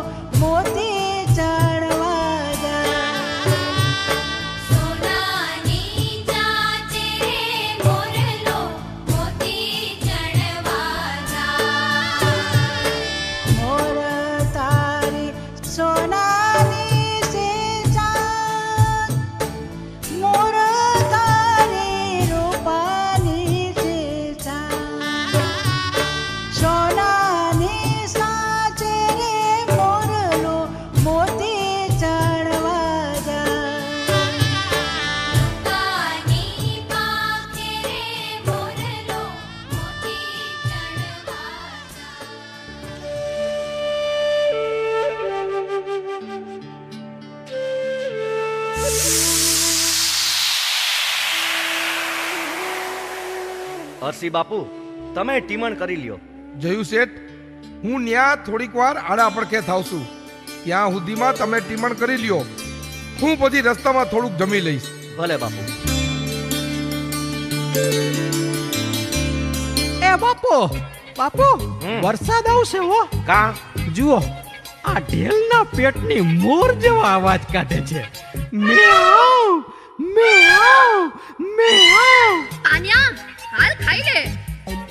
હરસી બાપુ તમે ટીમણ કરી લ્યો. જયું શેઠ, હું ન્યા થોડીક વાર આડા પડખે થાવ છું. ત્યાં સુધીમાં તમે ટીમણ કરી લ્યો. હું પછી રસ્તામાં થોડુંક જમી લઈશ. ભલે બાપુ. એ બાપુ બાપુ વરસાદ આવશે હો. કા જુઓ આ ઢેલના પેટની મોર જેવા અવાજ કાઢે છે. મેઆઉ મેઆઉ મેઆઉ. તાન્યા હાલ ખાઈ લે.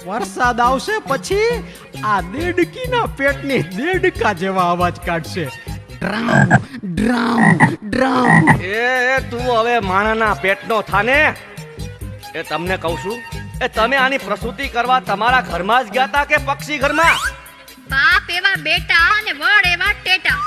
વરસાદ આવશે પછી આ દેડકીના પેટની દેડકા જેવા અવાજ કાઢશે. ડ્રામ ડ્રામ ડ્રામ. એ તું હવે માણાના પેટનો થાને. એ તમને કહું છું, એ તમે આની પ્રસૂતિ કરવા તમારા ઘરમાં જ ગયા તા કે પક્ષી ઘરમાં? બાપ એવા બેટા અને વડ એવા ટેટા.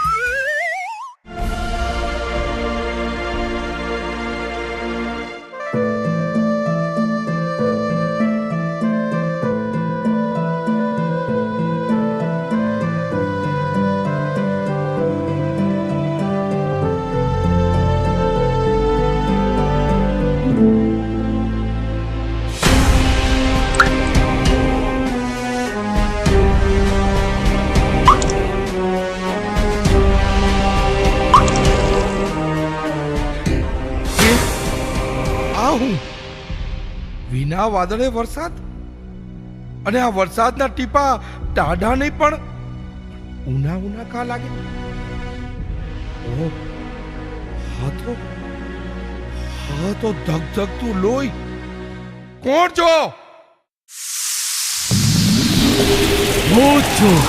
વિના વાદળે વરસાદ, અને આ વરસાદના ટીપા ટાઢા નહીં પણ ઉના ઉના કા લાગે? ઓહ, હા તો ધગધગતું લોહી. કોણ છો? હું છું.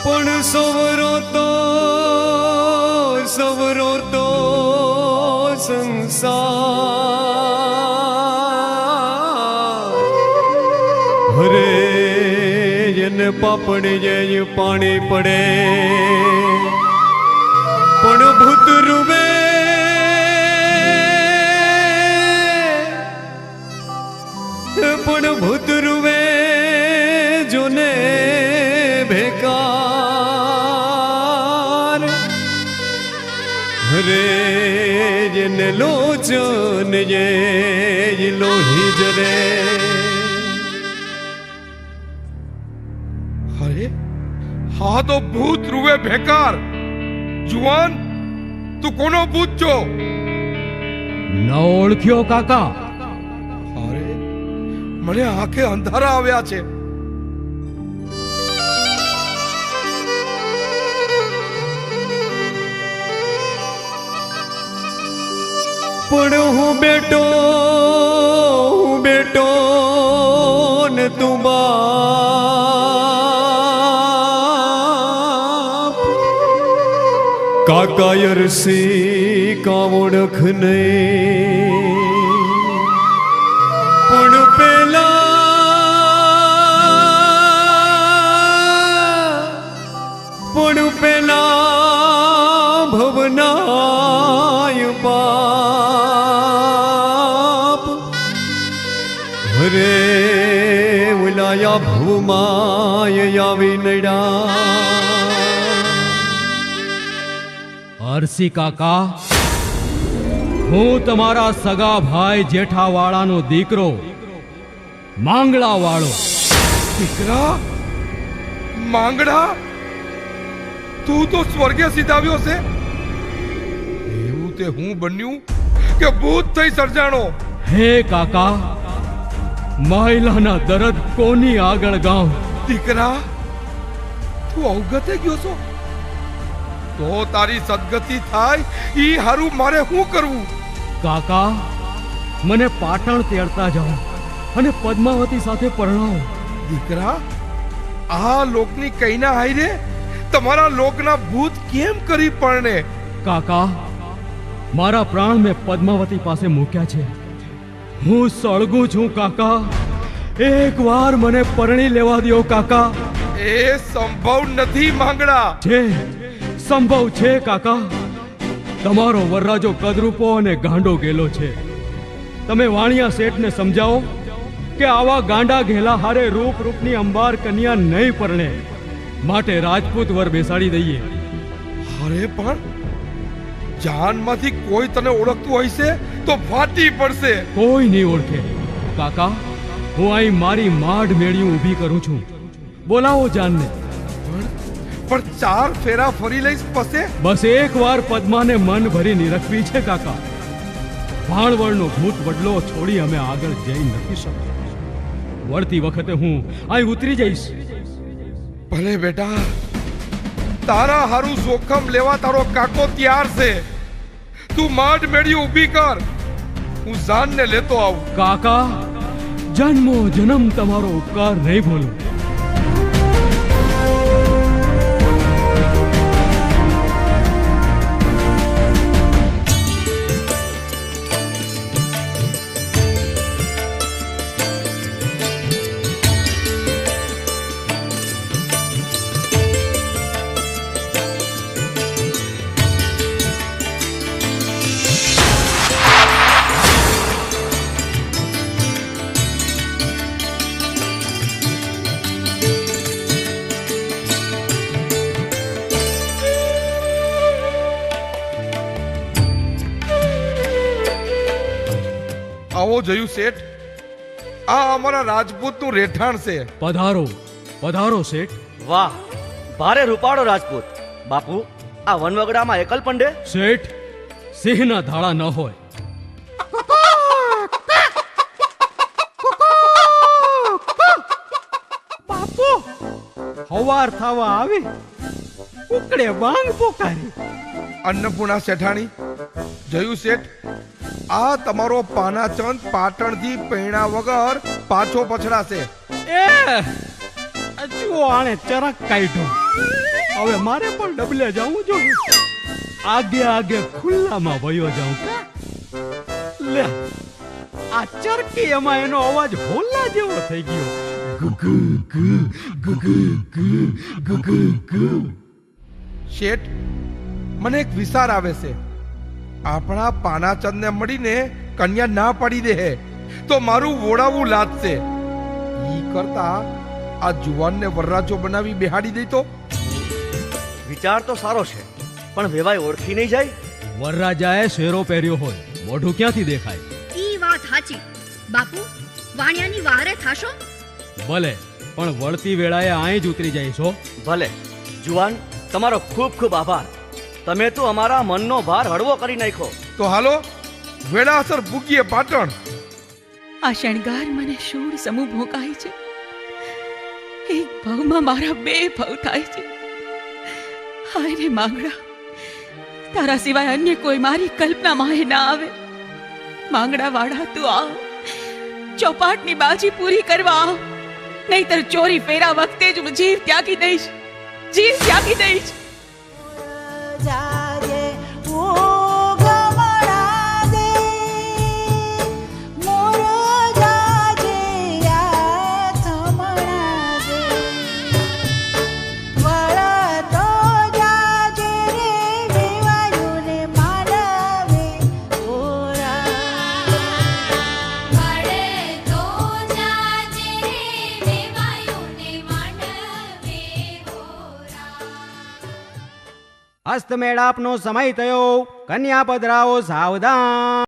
પણ સવરો તો સંસાર. હરે એને પાપડી જે પાણી પડે પણ ભૂત રૂબે જોને ભેકાર. હરે જેને લોચન જે લોહી જરે. અરે હા તો ભૂત રૂવે ભેકાર. જુવાન, તું કોનો ભૂત છો? ન ઓળખ્યો કાકા? અરે મને આંખે અંધારા આવ્યા છે. પણ હું બેટો ને તું બાપ. કાકા યરસી કા ઓળખ નહીં પણ પેલા ભવનાય પાપ. હરે ઉલાયા ભૂમાય આવી નડા. હરસી કાકા, હું તમારા સગા ભાઈ જેઠાવાળાનો દીકરો માંગડા વાળો. દીકરા માંગડા, તું તો સ્વર્ગે સીધાવ્યો છે. એવું તે હું બન્યું કે ભૂત થઈ સર્જાણો? હે કાકા, મહિલાના દર્દ કોની આગળ ગાઉં? દીકરા તું અવગતે ગયો છો? તો તારી સદગતિ થાય ઈ હારું મારે શું કરવું? કાકા, મને પાટણ તેડતા જાઓ અને પદ્માવતી સાથે પરણાવો. દીકરા, આ લોકની કઈના હાઈરે તમારા લોકના ભૂત કેમ કરી પરણે? કાકા, મારા પ્રાણ મેં પદ્માવતી પાસે મૂક્યા છે. હું સળગું છું કાકા. એક વાર મને પરણી લેવા દ્યો કાકા. એ સંભવ નથી માંગડા. છે, સંભવ છે કાકા. તમારો વરરાજો કદરૂપો અને ગાંડો ગેલો છે. તમે વાણિયા શેઠને સમજાવો કે આવા ગાંડા ઘેલા હારે રૂપની અંબાર કન્યા નહીં પરણે, માટે રાજપૂત વર બેસાડી દઈએ. અરે પણ જાનમાંથી કોઈ તને ઓળખતું હશે તો ફાટી પડશે. કોઈ નહીં ઓળખે કાકા. હું અહીં મારી માડ મેળ્યું ઊભી કરું છું. બોલાવો જાનને. પણ 4 ફેરા ફરી લઈશ પસે. બસ એકવાર પદ્માને મન ભરી નિરખવી છે કાકા. ભાણવળનો ભૂત વડલો છોડી અમે આગળ જઈ નથી શકતા. વળતી વખતે હું અહીં ઉતરી જઈશ. ભલે બેટા, તારા હારું જોખમ લેવા તારો કાકો તૈયાર છે. તું માડ મેળી ઊભી કર, હું જાનને લેતો આવું. કાકા, જન્મો જન્મ તમારો ઉપકાર નહીં ભૂલું. આવો જોયું શેઠ, આ અમારા રાજપૂતનું રહેઠાણ છે. પધારો પધારો શેઠ. વાહ, ભારે રૂપાળો રાજપૂત. બાપુ, આ વનવગડામાં એકલ પંડે? શેઠ, સિંહના ધાડા ન હોય. બાપુ હવાર થવા આવી, ઉકળે વાંગ પોકારી. અન્નપૂર્ણા શેઠાણી, જોયું શેઠ, આ તમારો પાનાચંદ પાટણથી પૈણા વગર પાછો પછડાશે. એ જુઓ, આણે ચરક કાઢ્યો. હવે મારે પણ ડબલે જાવું જોઈએ. આગે આગે ખુલ્લામાં વયો જાઉં. લે, આ ચરકી એમાં એનો અવાજ હોલા જેવો થઈ ગયો. શેઠ, મને એક વિચાર આવે છે. આપણા પાનાચંદને મળીને કન્યા ના પાડી દે તો મારું વોડાવું લાદશે. ઈ કરતા આ જુવાનને વરરાજો બનાવી બેહાડી દે તો. વિચાર તો સારો છે, પણ વેવાય ઓળખી નહીં જાય. વરરાજાએ શેરો પહેર્યો હોય, મોઢું ક્યાંથી દેખાય? ઈ વાત સાચી. બાપુ, વાણિયાની વારે થાશો? ભલે, પણ વળતી વેળાએ અહીં જ ઉતરી જઈશો. ભલે. જુવાન, તમારો ખૂબ ખૂબ આભાર. તમે તો અમારા મનનો ભાર હળવો કરી નાખ્યો. તો હાલો, વેળાસર ભૂગીએ પાટણ. આ શણગાર મને શૂળ સમૂહ ભોંકાય છે. એક ભવમાં મારા 2 ભવ થાય છે. હાય રે માંગડા, તારા સિવાય અન્ય કોઈ મારી કલ્પનામાં ના આવે. માંગડા વાળા, તું આવ, ચોપાટની બાજી પૂરી કરવા આવ, નહીતર ચોરી ફેરા વખતે જ હું જીવ ત્યાગી દઈશ. જીવ ત્યાગી દઈશ. જાજે ઓ ગમણા દે, મોર જાજે યા થમણા દે, વળ તો જાજે રે વેવાયુને માનવે ઓરા, વળે તો જાજે રે વેવાયુને માનવે ઓરા. હસ્તમેળાપનો સમય થયો. કન્યા પધરાવો સાવધાન.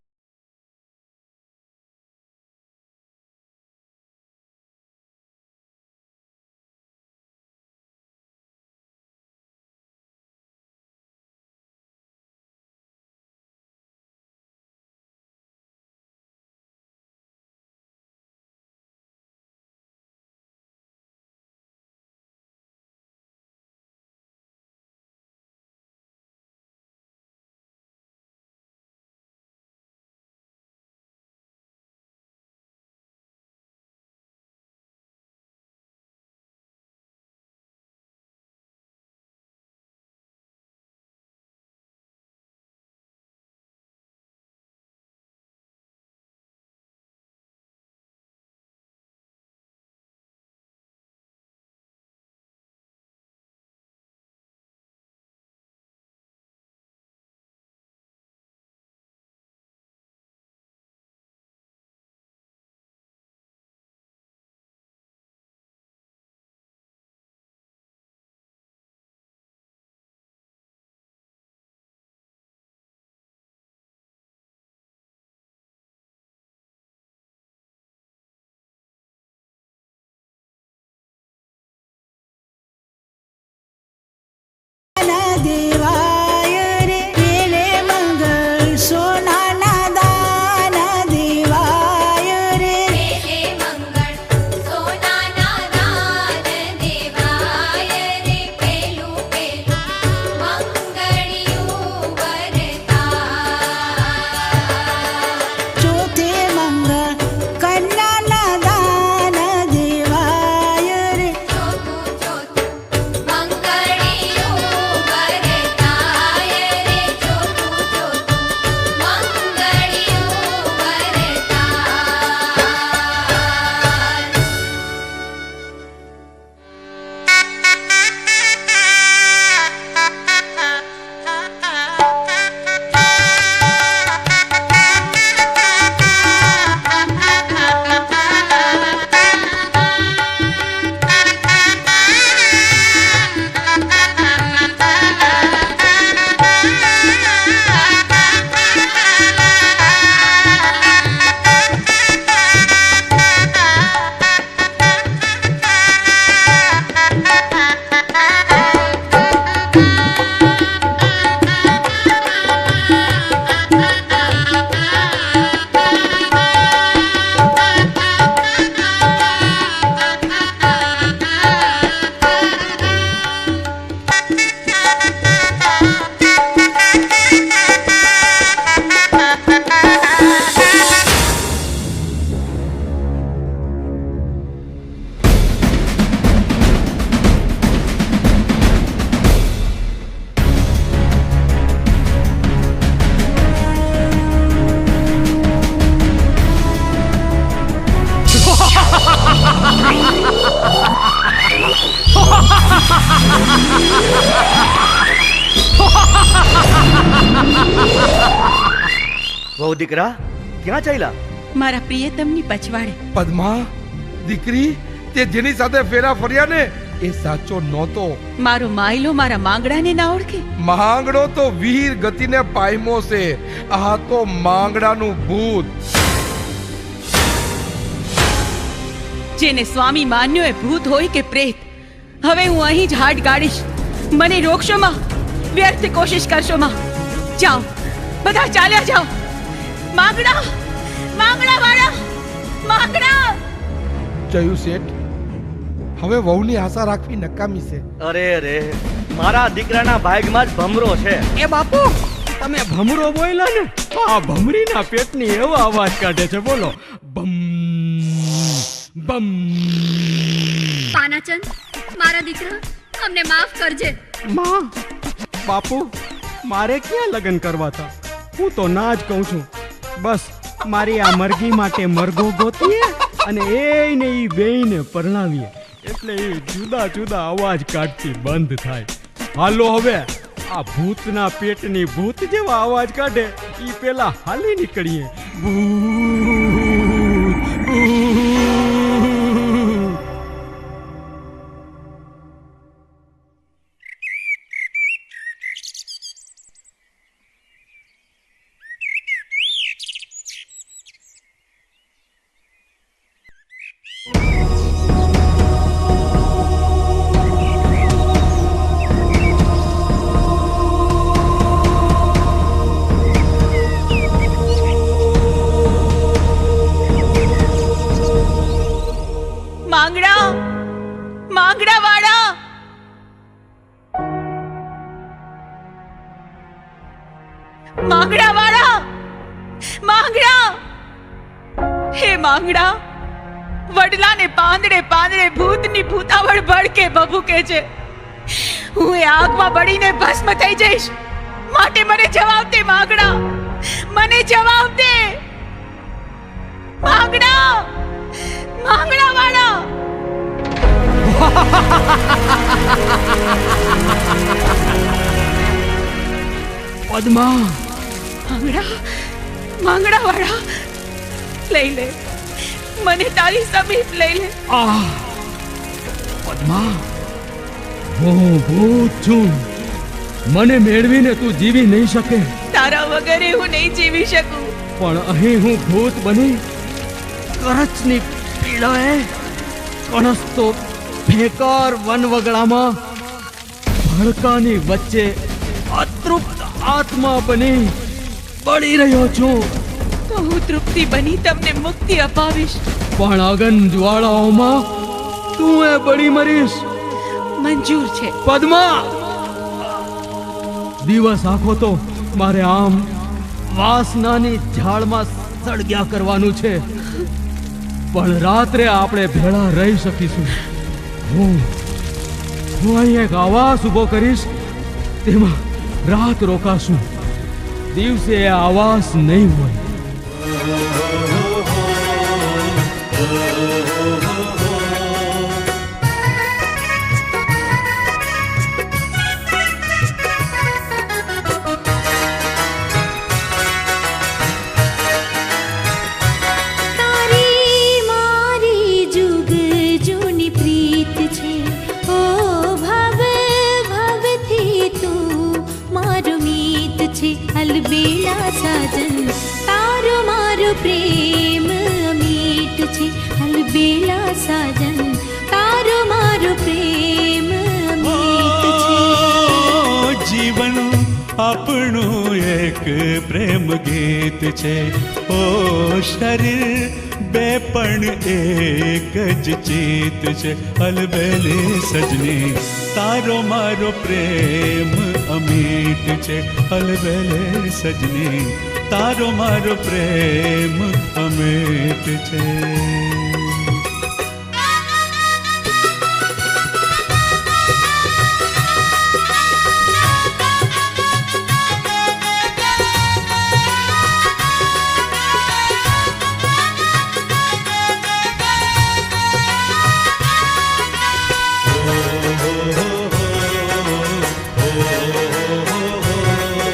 કહો દીકરા, ક્યાં ચાલ્યા? મારા પ્રિયતમની પછવાડે. પદ્મા દીકરી, તે જેની સાથે ફેરા ફર્યા ને એ સાચો નહોતો. મારો માયલો મારા માંગડાને ના ઓળખે? માંગડો તો વીર ગતિને પાયમો છે, આ તો માંગડાનું ભૂત. જેને સ્વામી માન્યો એ ભૂત હોય કે પ્રેત, હવે હું અહીં જ હાડ ગાડીશ. મને રોકશો માં? વ્યર્થ કોશિશ કરશો માં? જાઓ, બધા ચાલ્યા જાઓ. માંગડા, માંગડા વાળા, માંગડા. જયું શેઠ, હવે વહુની આશા રાખવી નકામી છે. અરે રે, મારા દીકરાના ભાગમાં જ ભમરો છે. એ બાપુ, તમે ભમરો બોલ્યા ને, આ ભમરીના પેટની એવો અવાજ કાઢે છે, બોલો. બમ બમ. પાનાચંદ, મારા દીકરા, અમને માફ કરજે. માં, બાપુ, મારે ક્યાં લગ્ન કરવા હતા? હું તો ના જ કહું છું. બસ મારી આ મરઘી માટે મરઘો ગોતીએ અને એને ઈ બેયને પરણાવીએ, એટલે એ જુદા જુદા અવાજ કાઢતી બંધ થાય. હાલો હવે આ ભૂતના પેટની ભૂત જેવા અવાજ કાઢે ઈ પેલા હાલી નીકળીએ. ભૂત, ભૂત. માંગડા, માંગડા વાળા, માંગડા વાળા, માંગડા. હે માંગડા, વડલાને પાંદડે પાંદડે ભૂતની ભૂતાવળ ભડકે ભભૂકે છે. હું એ આગમાં બળીને ભસ્મ થઈ જઈશ, માટે મને જવાબ દે માંગડા, મને જવાબ દે માંગડા, માંગડા વાળા. પદ્મા, માંગડા, માંગડા વાળા, લઈ લે મને, તારી સમીપ લઈ લે. પદ્મા, હું ભૂત છું, મને મેળવીને તું જીવી નહીં શકે. તારા વગર હું નહીં જીવી શકું. પણ અહીં હું ભૂત બની કરચની પીડાએ કણસતો ભેકાર વનવગડામાં ભડકાની વચ્ચે અતૃપ્ત આત્મા બની બળી રહ્યો છું. તો હું તૃપ્તિ બની તમને મુક્તિ અપાવીશ. પણ અગન જ્વાળાઓમાં તું એ બળી મરીશ. મંજૂર છે. પદ્મા, દિવસ આખો તો મારે આમ વાસનાની ઝાડમાં સળગ્યા કરવાનું છે, પણ રાત્રે આપણે ભેળા રહી શકીશું. હું અહીં એક આવાસ ઊભો કરીશ, તેમાં રાત રોકાશું. દિવસે એ આવાસ નહીં હોય. अलबेला साजन तारो मारो प्रेम अमीट छे. अलबेला साजन तारो मारो प्रेम अमीट छे. जीवन આપણું એક પ્રેમ ગીત છે. ઓ શરીર બે પણ એક જ ચિત છે. અલબેલી સજની તારો મારો પ્રેમ અમીટ છે. અલબેલે સજની તારો મારો પ્રેમ અમીટ છે.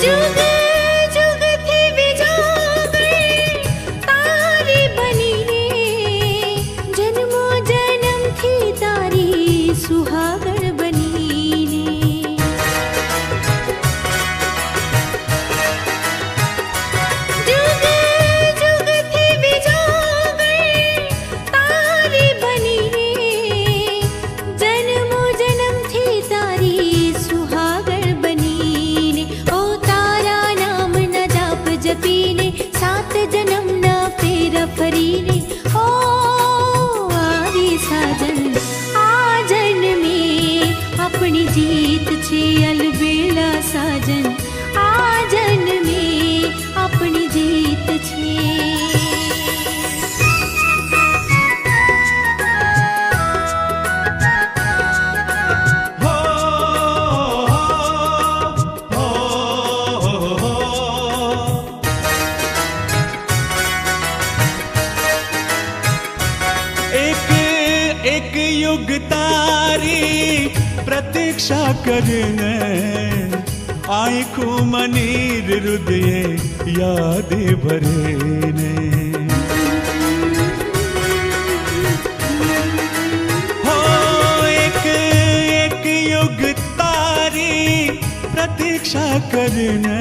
जुग जुग थी विजोगणी प्रतीक्षा करने आँखों मनीर हृदय याद भरेने हो एक एक युग तारी प्रतीक्षा करने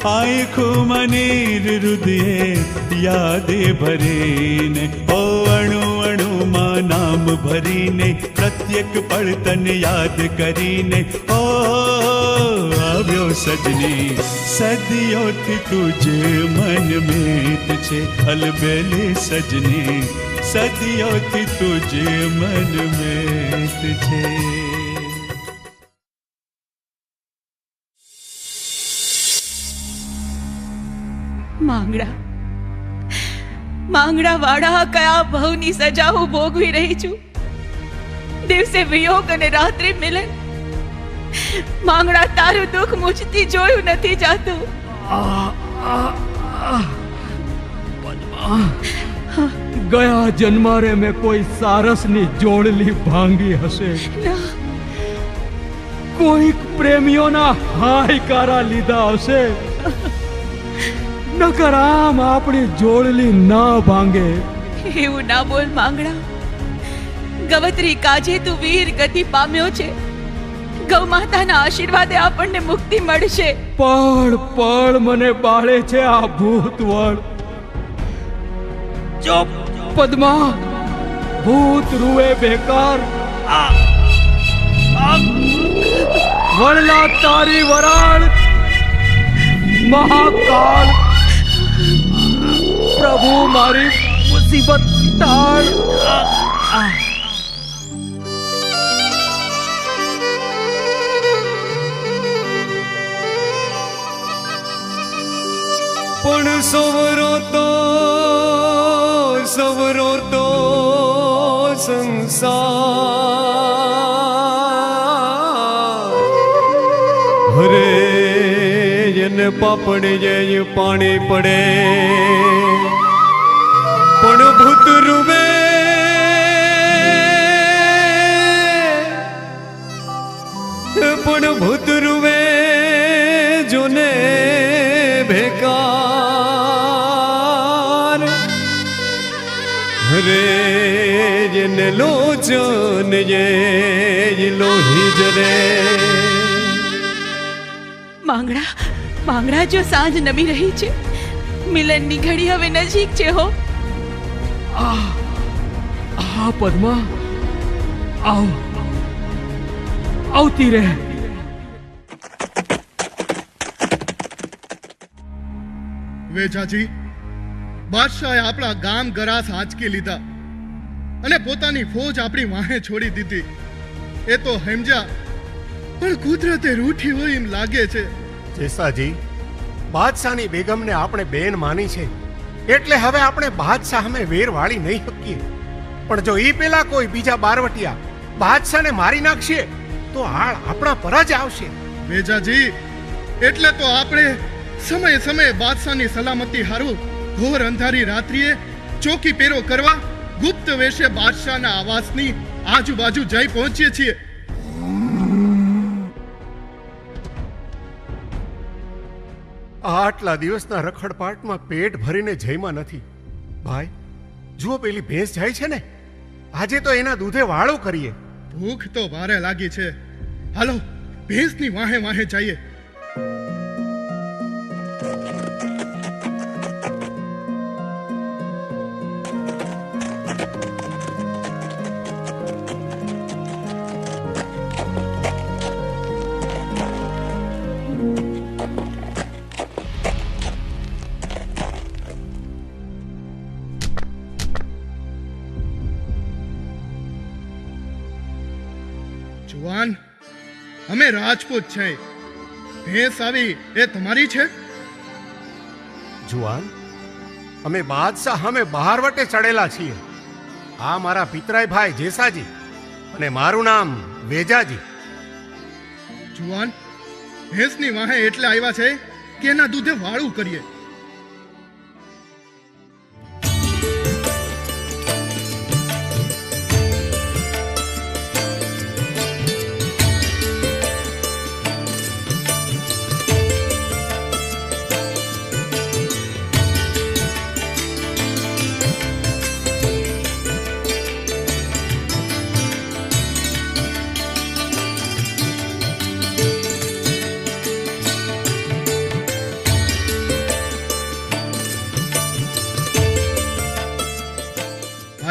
आँखों मनीर हृदय याद भरीने ओ अणु अणु मां नाम भरीने प्रत्येक पल तन याद करीने ओ આવ્યો સજની સદીઓથી તુજે મન મેત છે અલબેલે સજની સદીઓથી તુજે મન મેત છે માંગડા વાળા કયા ભવની સજા હું ભોગવી રહી છું. દિવસે વિયોગ અને રાત્રે મિલન. માંગડા તારું દુઃખ મુજથી જોયું નથી જાતું. ગયા જન્મારે મેં કોઈ સારસની જોડલી ભાંગી હશે. કોઈક પ્રેમીઓના હાયકારા લીધા હશે. નકર આમ આપણી જોડલી ના ભાંગે. એવું ના બોલ માંગડા. ગવત્રી કાજે તું વીર ગતિ પામ્યો છે. ગૌ માતાના આશીર્વાદે આપણને મુક્તિ મળશે. પળ પળ મને બાળે છે આ ભૂતવળ. ચૂપ પદ્મા, ભૂત રૂવે બેકાર. વળલા તારી વરાળ મહાકાળ. પ્રભુ મારી મુસીબત ટાળ. પણ સવરો તો સંસાર. હરે એને પાપડ જે પાણી પડે પણ ભૂત રૂવે જોને ભેકાર. હરે જેને લોચન જે લોહી જરે. માંગડા જો સાંજ નમી રહી છે. મિલનની ઘડી હવે નજીક છે હો. આ પદ્મા આવતી રહે. વેજાજી, બાદશાહે આપણા ગામ ગરાસ આંચકી લીધા અને પોતાની ફોજ આપણી વાહે છોડી દીધી. એ તો સમજ્યા, પણ કુદરતે રૂઠી હોય એમ લાગે છે. જેસાજી, બાદશાહની બેગમને આપણે બેન માની છે એટલે હવે આપણે બાદશાહ સામે વેર વાળી નહીં શકીએ. પણ જો ઈ પેલા કોઈ બીજા બારવટિયા બાદશાહને મારી નાખશે તો હાળ આપણા પર જ આવશે. વેજાજી, એટલે તો આપણે સમયે સમયે બાદશાહની સલામતી હારું ઘોર અંધારી રાત્રિએ ચોકી પેરો કરવા ગુપ્ત વેશે બાદશાહના આવાસની આજુબાજુ જઈ પહોંચીએ છીએ. આટલા દિવસના રખડપાટમાં પેટ ભરીને જઈમાં નથી. ભાઈ જુઓ, પેલી ભેંસ જાય છે ને, આજે તો એના દૂધે વાળો કરીએ. ભૂખ તો ભારે લાગી છે. હાલો ભેંસની વાહે વાહે જઈએ. જુવાન, અમે રાજપૂત છે. ભેંસ આવી એ તમારી છે? જુવાન, અમે બાદશાહ અમે બહારવટે ચડેલા છીએ. આ મારા પિતરાય ભાઈ જેસાજી અને મારું નામ વેજાજી. જુવાન, ભેંસની વાહે એટલે આવ્યા છે કે એના દૂધે વાળું કરીએ.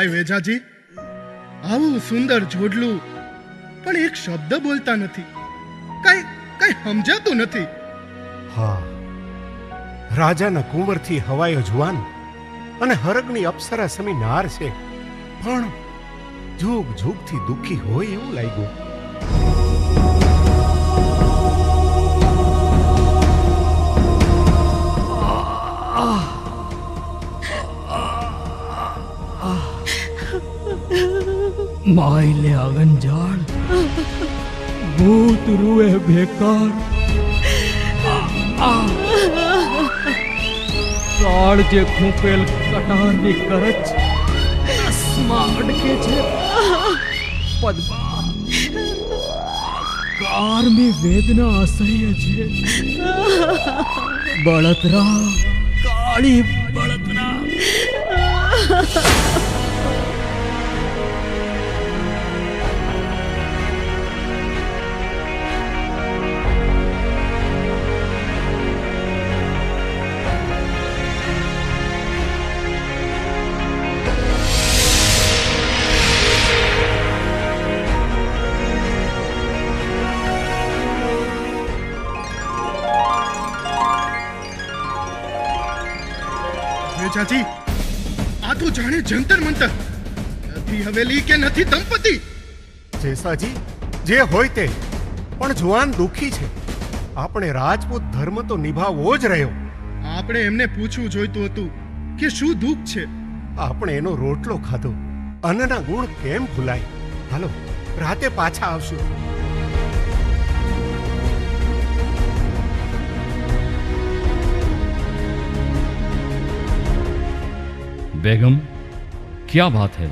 ભાઈ વેજાજી, આવું સુંદર જોડલું પણ એક શબ્દ બોલતા નથી, કઈ કઈ સમજાતું નથી. હા, રાજાના કુંવરથી હવાયો જુવાન અને હરગની અપ્સરા સમી નાર છે, પણ જુગ જુગથી દુઃખી હોય એવું લાગ્યું. માયલે આગંજાળ ભૂત રૂએ બેકાર સાળ જે ખૂંપેલ કટારની કરચ રસમાં અડકે છે. પદ્મા કારની વેદના અસહ્ય છે. બળતરા કાળી બળતરા. વેજાજી, આ તો જાણે જંતર મંતર. નથી હવેલી કે નથી દંપતિ. જેસાજી, જે હોય તે, પણ જુવાન દુઃખી છે. આપણે રાજપૂત ધર્મ તો નિભાવવો જ રહ્યો. આપણે એમને પૂછવું જોઈતું હતું કે શું દુઃખ છે. આપણે એનો રોટલો ખાધો, અન્નના ગુણ કેમ ભૂલાય. હાલો, રાતે પાછા આવશું. बेगम, क्या बात है?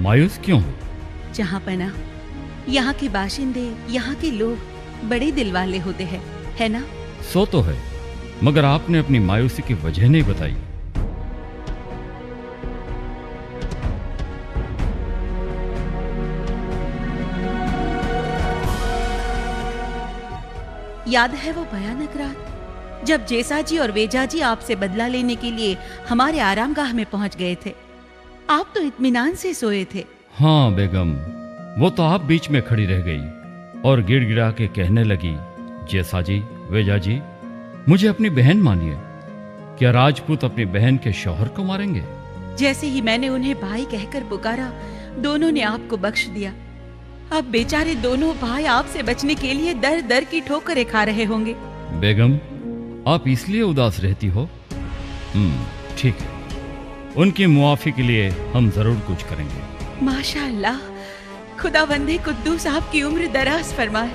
मायूस क्यों? जहाँ पना, यहाँ के बाशिंदे, यहाँ के लोग बड़े दिल वाले होते हैं, है ना? सो तो है, मगर आपने अपनी मायूसी की वजह नहीं बताई. याद है वो भयानक रात जब जेसाजी और वेजाजी आपसे बदला लेने के लिए हमारे आरामगाह में पहुंच गए थे. आप तो इत्मीनान से सोए थे. हाँ बेगम, वो तो आप बीच में खड़ी रह गई और गिड़गिड़ा के कहने लगी, जेसाजी, वेजाजी, मुझे अपनी बहन मानिए. क्या राजपूत अपनी बहन के शौहर को मारेंगे? जैसे ही मैंने उन्हें भाई कहकर पुकारा, दोनों ने आपको बख्श दिया. अब बेचारे दोनों भाई आपसे बचने के लिए दर दर की ठोकरें खा रहे होंगे. बेगम, आप इसलिए उदास रहती हो? ठीक है, उनकी मुआफी के लिए हम जरूर कुछ करेंगे. माशाअल्लाह, खुदावंदे कुद्दूस आपकी उम्र दराज फरमाए.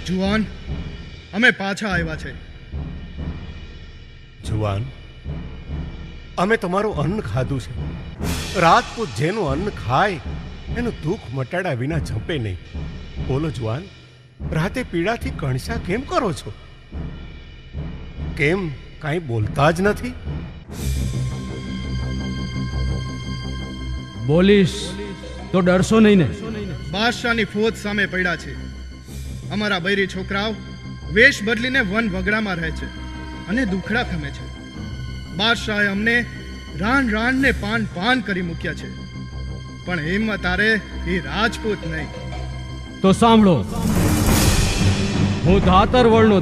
જુવાન, અમે પાછા આવ્યા છે. જુવાન, અમે તમારું અન્ન ખાધું છે. રાજપૂત જેનું અન્ન ખાય એનું દુઃખ મટાડા વિના જંપે નહીં. બોલો જુવાન, રાતે પીડાથી કણસા કેમ કરો છો? કેમ કાંઈ બોલતા જ નથી? બોલીશ તો ડરશો નહીં ને? બાદશાહની ફોજ સામે પડ્યા છે. અમારા બૈરી છોકરાઓ વેશ બદલીને વન વગડામાં રહે છે અને દુખડા ખમે છે. બાદશાહે અમને રાન રાનને પાન પાન કરી મૂક્યા છે, પણ હિંમત તારે એ રાજપૂત નહીં. તો સાંભળો, હું ધાતર વળનો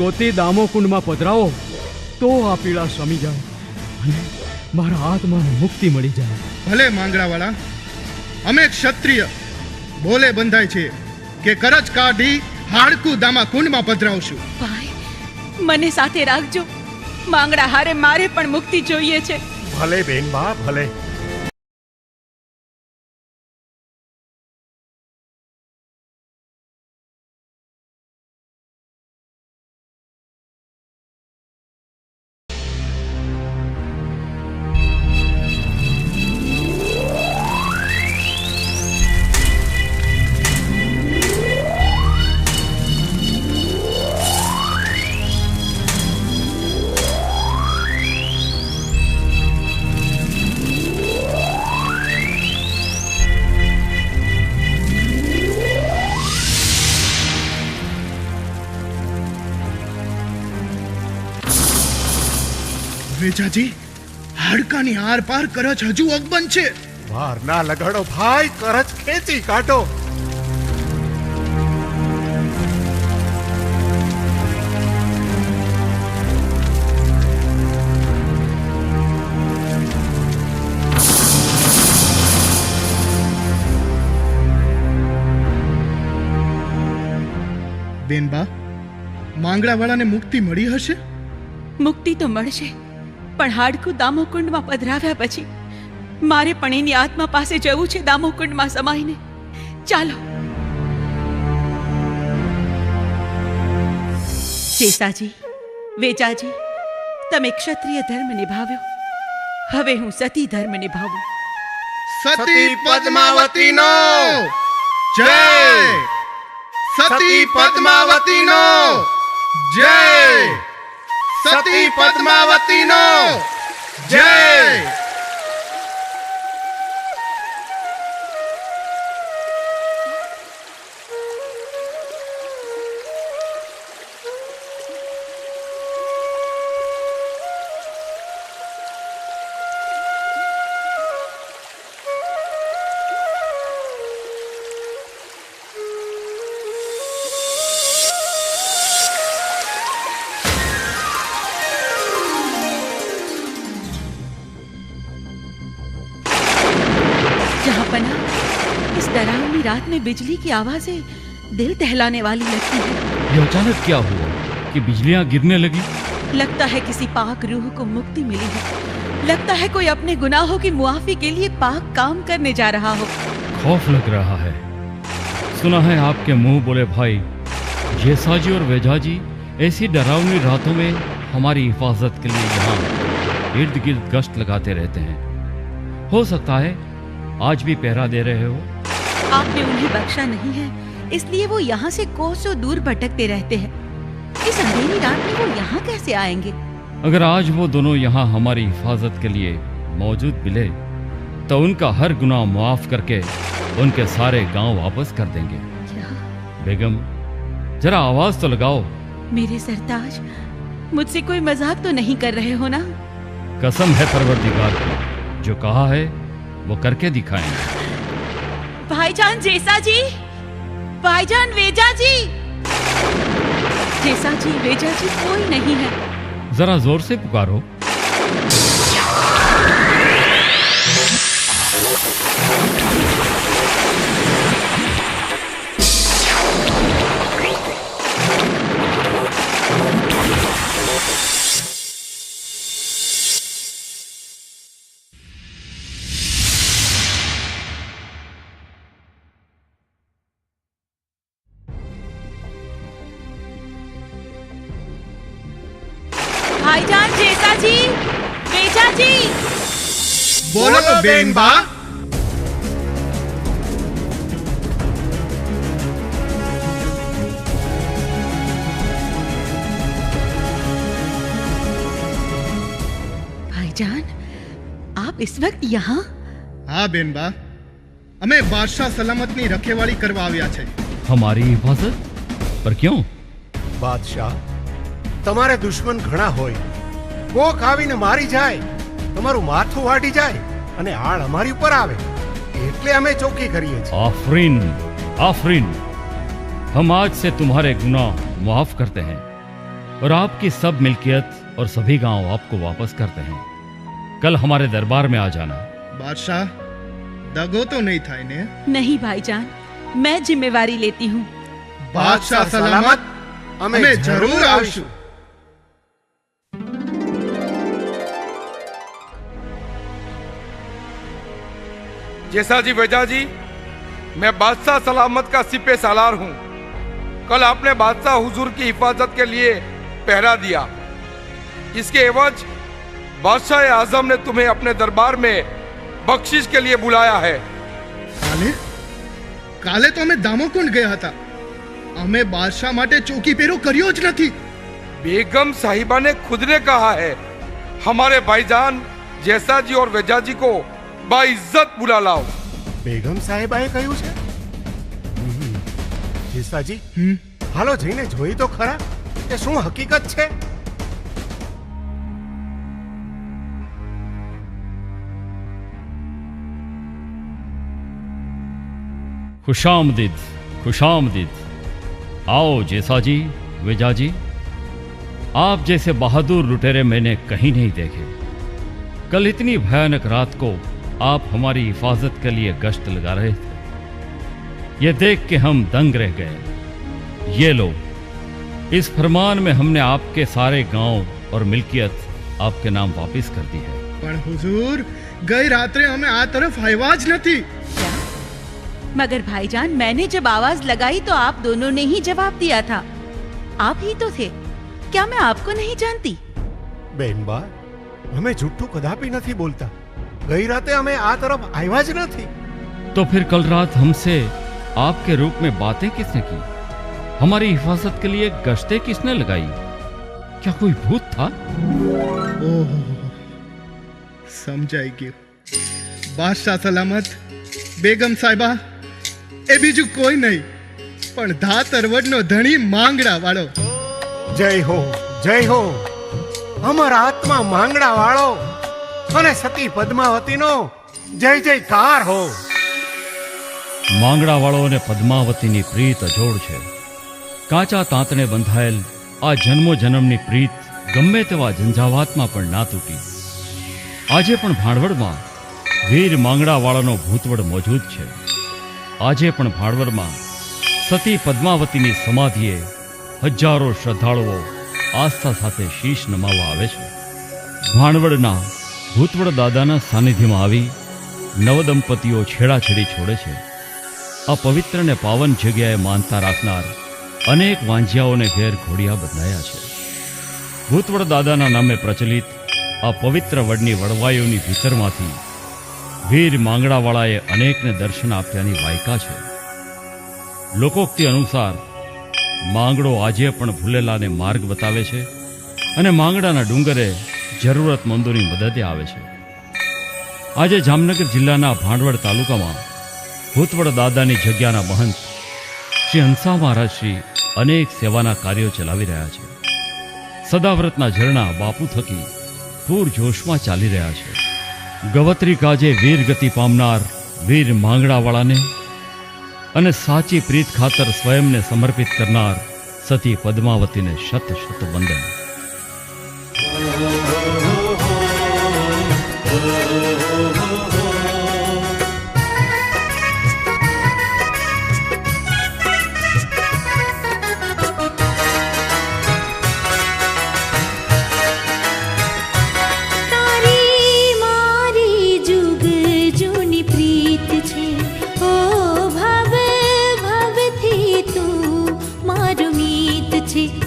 ગોતી દામોકુંડમાં પધરાવો તો આ પીડા શમી જાય અને મારા આત્માને મુક્તિ મળી જાય. ભલે માંગડાવાળા, અમે ક્ષત્રિય બોલે બંધાય છે કે કરજ કાઢી હાડકું દામા કુંડમાં પધરાવશું. ભાઈ, મને સાથે રાખજો. માંગડા હારે મારે પણ મુક્તિ જોઈએ છે. ભલે બેનબા, ભલે. વેચાજી, હાડકાની આર પાર કરજ હજુ અકબંધ છે. વાર ના લગાડો ભાઈ, કરજ ખેંચી કાઢો. બેનબા, માંગડાવાળાને મુક્તિ મળી હશે? મુક્તિ તો મળશે, પણ હાડકું દામોકુંડમાં પધરાવ્યા પછી મારે પણ એની આત્મા પાસે જવું છે દામોકુંડમાં સમાઈને. ચાલો. જેસાજી, વેચાજી, તમે ક્ષત્રિય ધર્મ નિભાવ્યો, હવે હું સતી ધર્મ નિભાવું. સતી પદ્માવતીનો જય! સતી પદ્માવતીનો જય! સતી પદ્માવતીનો જય! जहांपना, इस डरावनी रात में बिजली की आवाजें दिल दहलाने वाली लगती है. ये अचानक क्या हुआ कि बिजलियां गिरने लगी? लगता है किसी पाक रूह को मुक्ति मिली है. लगता है कोई अपने गुनाहों की मुआफी के लिए पाक काम करने जा रहा हो. खौफ लग रहा है. सुना है आपके मुंह बोले भाई जेसाजी और वेजाजी ऐसी डरावनी रातों में हमारी हिफाजत के लिए यहाँ इर्द गिर्द गश्त लगाते रहते हैं. हो सकता है आज भी पहरा दे रहे हो. आपने उन्हें बख्शा नहीं है, इसलिए वो यहाँ से कोसों दूर भटकते रहते हैं. इस अंधेरी रात में वो यहाँ कैसे आएंगे? अगर आज वो दोनों यहाँ हमारी हिफाजत के लिए मौजूद मिले तो उनका हर गुनाह मुआफ करके उनके सारे गांव वापस कर देंगे. बेगम, जरा आवाज तो लगाओ. मेरे सरताज, मुझसे कोई मजाक तो नहीं कर रहे हो ना? कसम है परवरदिगार की, जो कहा है वो करके दिखाएंगे. भाईजान जेसाजी, भाईजान वेजाजी, जेसाजी वेजाजी कोई नहीं है. जरा जोर से पुकारो. भाईजान जेसाजी, वेजाजी. बोलो बेनबा. भाईजान, आप इस वक्त यहाँ? હા બેનબા, અમે બાદશાહ સલામતની રખેવાળી કરવા આવ્યા છે. हमारी हिफाजत? पर क्यों? બાદશાહ, તમારે દુશ્મન ઘણા હોય. કોક આવીને મારી જાય, તમારું માથું વાટી જાય અને આળ અમારી ઉપર આવે, એટલે અમે ચોકી કરીએ છીએ. आफरीन, आफरीन. हम आज से तुम्हारे गुनाह माफ करते हैं. और आपकी सब मिल्कियत और सभी गांव आपको वापस करते हैं। कल हमारे दरबार में आ जाना। बादशाह, दगो तो नहीं था इन्हें? नहीं भाईजान, मैं जिम्मेवारी लेती हूँ। बादशाह सलामत, અમે જરૂર આવશું। जैसा जी वेजा जी, मैं बादशाह सलामत का सिपे सालार हूँ। कल आपने बादशाह हुजूर की हिफाजत के लिए पहरा दिया। इसके एवज बादशाह आजम ने तुम्हें अपने दरबार में बख्शिश के लिए बुलाया है। કાલે કાલે તો અમે દામોકુંડ ગયા હતા। અમે બાદશાહ માટે ચોકી પહેરો કર્યો જ નથી। बेगम साहिबा ने खुद ने कहा है, हमारे भाईजान जैसा जी और वेजा जी को बाइज्जत बुला लाओ। બેગમ સાહેબાએ કહ્યું છે? જેસાજી, હાલો જઈને જોઈ તો ખરા કે શું હકીકત છે। खुशामदीद, खुशामदीद। आओ जैसा जी, वेजा जी, आप जैसे बहादुर लुटेरे मैंने कहीं नहीं देखे। कल इतनी भयानक रात को आप हमारी हिफाजत के लिए गश्त लगा रहे थे। ये देख के हम दंग रह गए। ये लो, इस फरमान में हमने आपके सारे गांव और मिल्कियत आपके नाम वापस कर दी है। પણ હુજૂર, ગઈ રાત્રે અમે આ તરફ આવ્યા જ નથી। मगर भाईजान, मैंने जब आवाज लगाई तो आप दोनों ने ही जवाब दिया था। आप ही तो थे। क्या मैं आपको नहीं जानती? બેનબા, અમે જુઠ્ઠું કદાપી નથી બોલતા। ગઈ રાતે અમે આ તરફ આવ્યા જ નથી। तो फिर कल रात हमसे आपके रूप में बातें किसने की? हमारी हिफाजत के लिए गश्तें किसने लगाई? क्या कोई भूत था? ઓહો, સમજાઈ ગયું। બાદશાહ સલામત, બેગમ સાહેબા, એ બીજું કોઈ નહીં પણ ધાતરવડનો ધણી માંગડા વાળો। જય હો, જય હો। અમર આત્મા માંગડા વાળો અને સતી પદ્માવતીનો જય જયકાર હો। માંગડાવાળો અને પદ્માવતીની પ્રીત અજોડ છે। કાચા તાંતણે બંધાયેલ આ જન્મો જન્મની પ્રીત ગમે તેવા ઝંઝાવાતમાં પણ ના તૂટી। આજે પણ ભાણવડમાં વીર માંગડાવાળાનો ભૂતવડ મોજૂદ છે। આજે પણ ભાણવડમાં સતી પદ્માવતીની સમાધિએ હજારો શ્રદ્ધાળુઓ આસ્થા સાથે શીશ નમાવવા આવે છે। ભાણવડના ભૂતવડ દાદાના સાનિધ્યમાં આવી નવદંપતીઓ છેડાછેડી છોડે છે। આ પવિત્ર ને પાવન જગ્યાએ માનતા રાખનાર અનેક વાંજિયાઓને ઘેર ઘોડિયા બંધાયા છે। ભૂતવડ દાદાના નામે પ્રચલિત આ પવિત્ર વડની વડવાઈઓની ભીતરમાંથી વીર માંગડાવાળાએ અનેકને દર્શન આપ્યાની વાયકા છે। લોકોક્તિ અનુસાર માંગડો આજે પણ ભૂલેલાને માર્ગ બતાવે છે અને માંગડાના ડુંગરે જરૂરતમંદોની મદદે આવે છે। આજે જામનગર જિલ્લાના ભાંડવડ તાલુકામાં ભૂતવડ દાદાની જગ્યાના મહંત શ્રી હંસા મહારાજ શ્રી અનેક સેવાના કાર્યો ચલાવી રહ્યા છે। સદાવ્રતના ઝરણા બાપુ થકી પૂર જોશમાં ચાલી રહ્યા છે। ગવત્રી કાજે વીર ગતિ પામનાર વીર માંગડાવાળાને અને સાચી પ્રીત ખાતર સ્વયંને સમર્પિત કરનાર સતી પદ્માવતીને શત શત વંદન।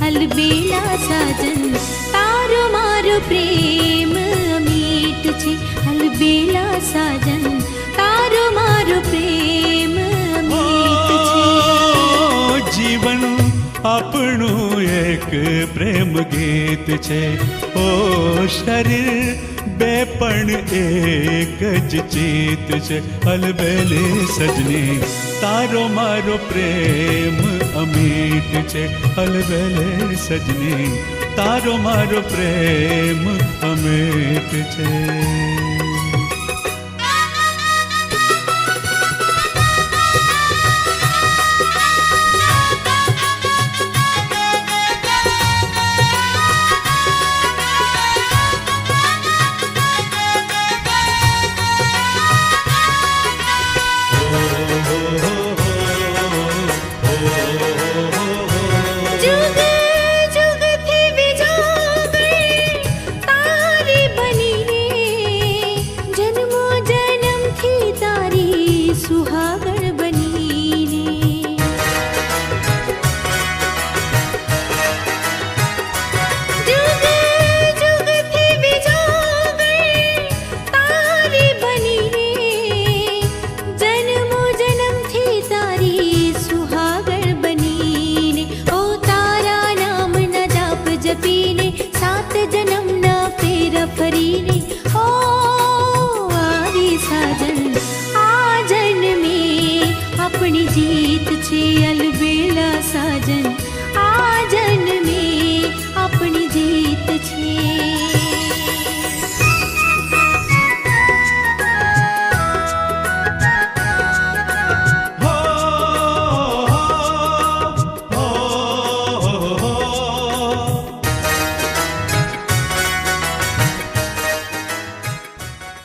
अलबेला साजन तारो मारो प्रेम अमीट छे। अलबेला साजन तारो मारो प्रेम अमीट छे। जीवन આપણું એક પ્રેમ ગીત છે। ઓ શરીર બે પણ એક જ ચિત છે। અલબેલે સજની તારો મારો પ્રેમ અમીટ છે। અલબેલે સજની તારો મારો પ્રેમ અમીટ છે। सात जन्म न फेर फरी रे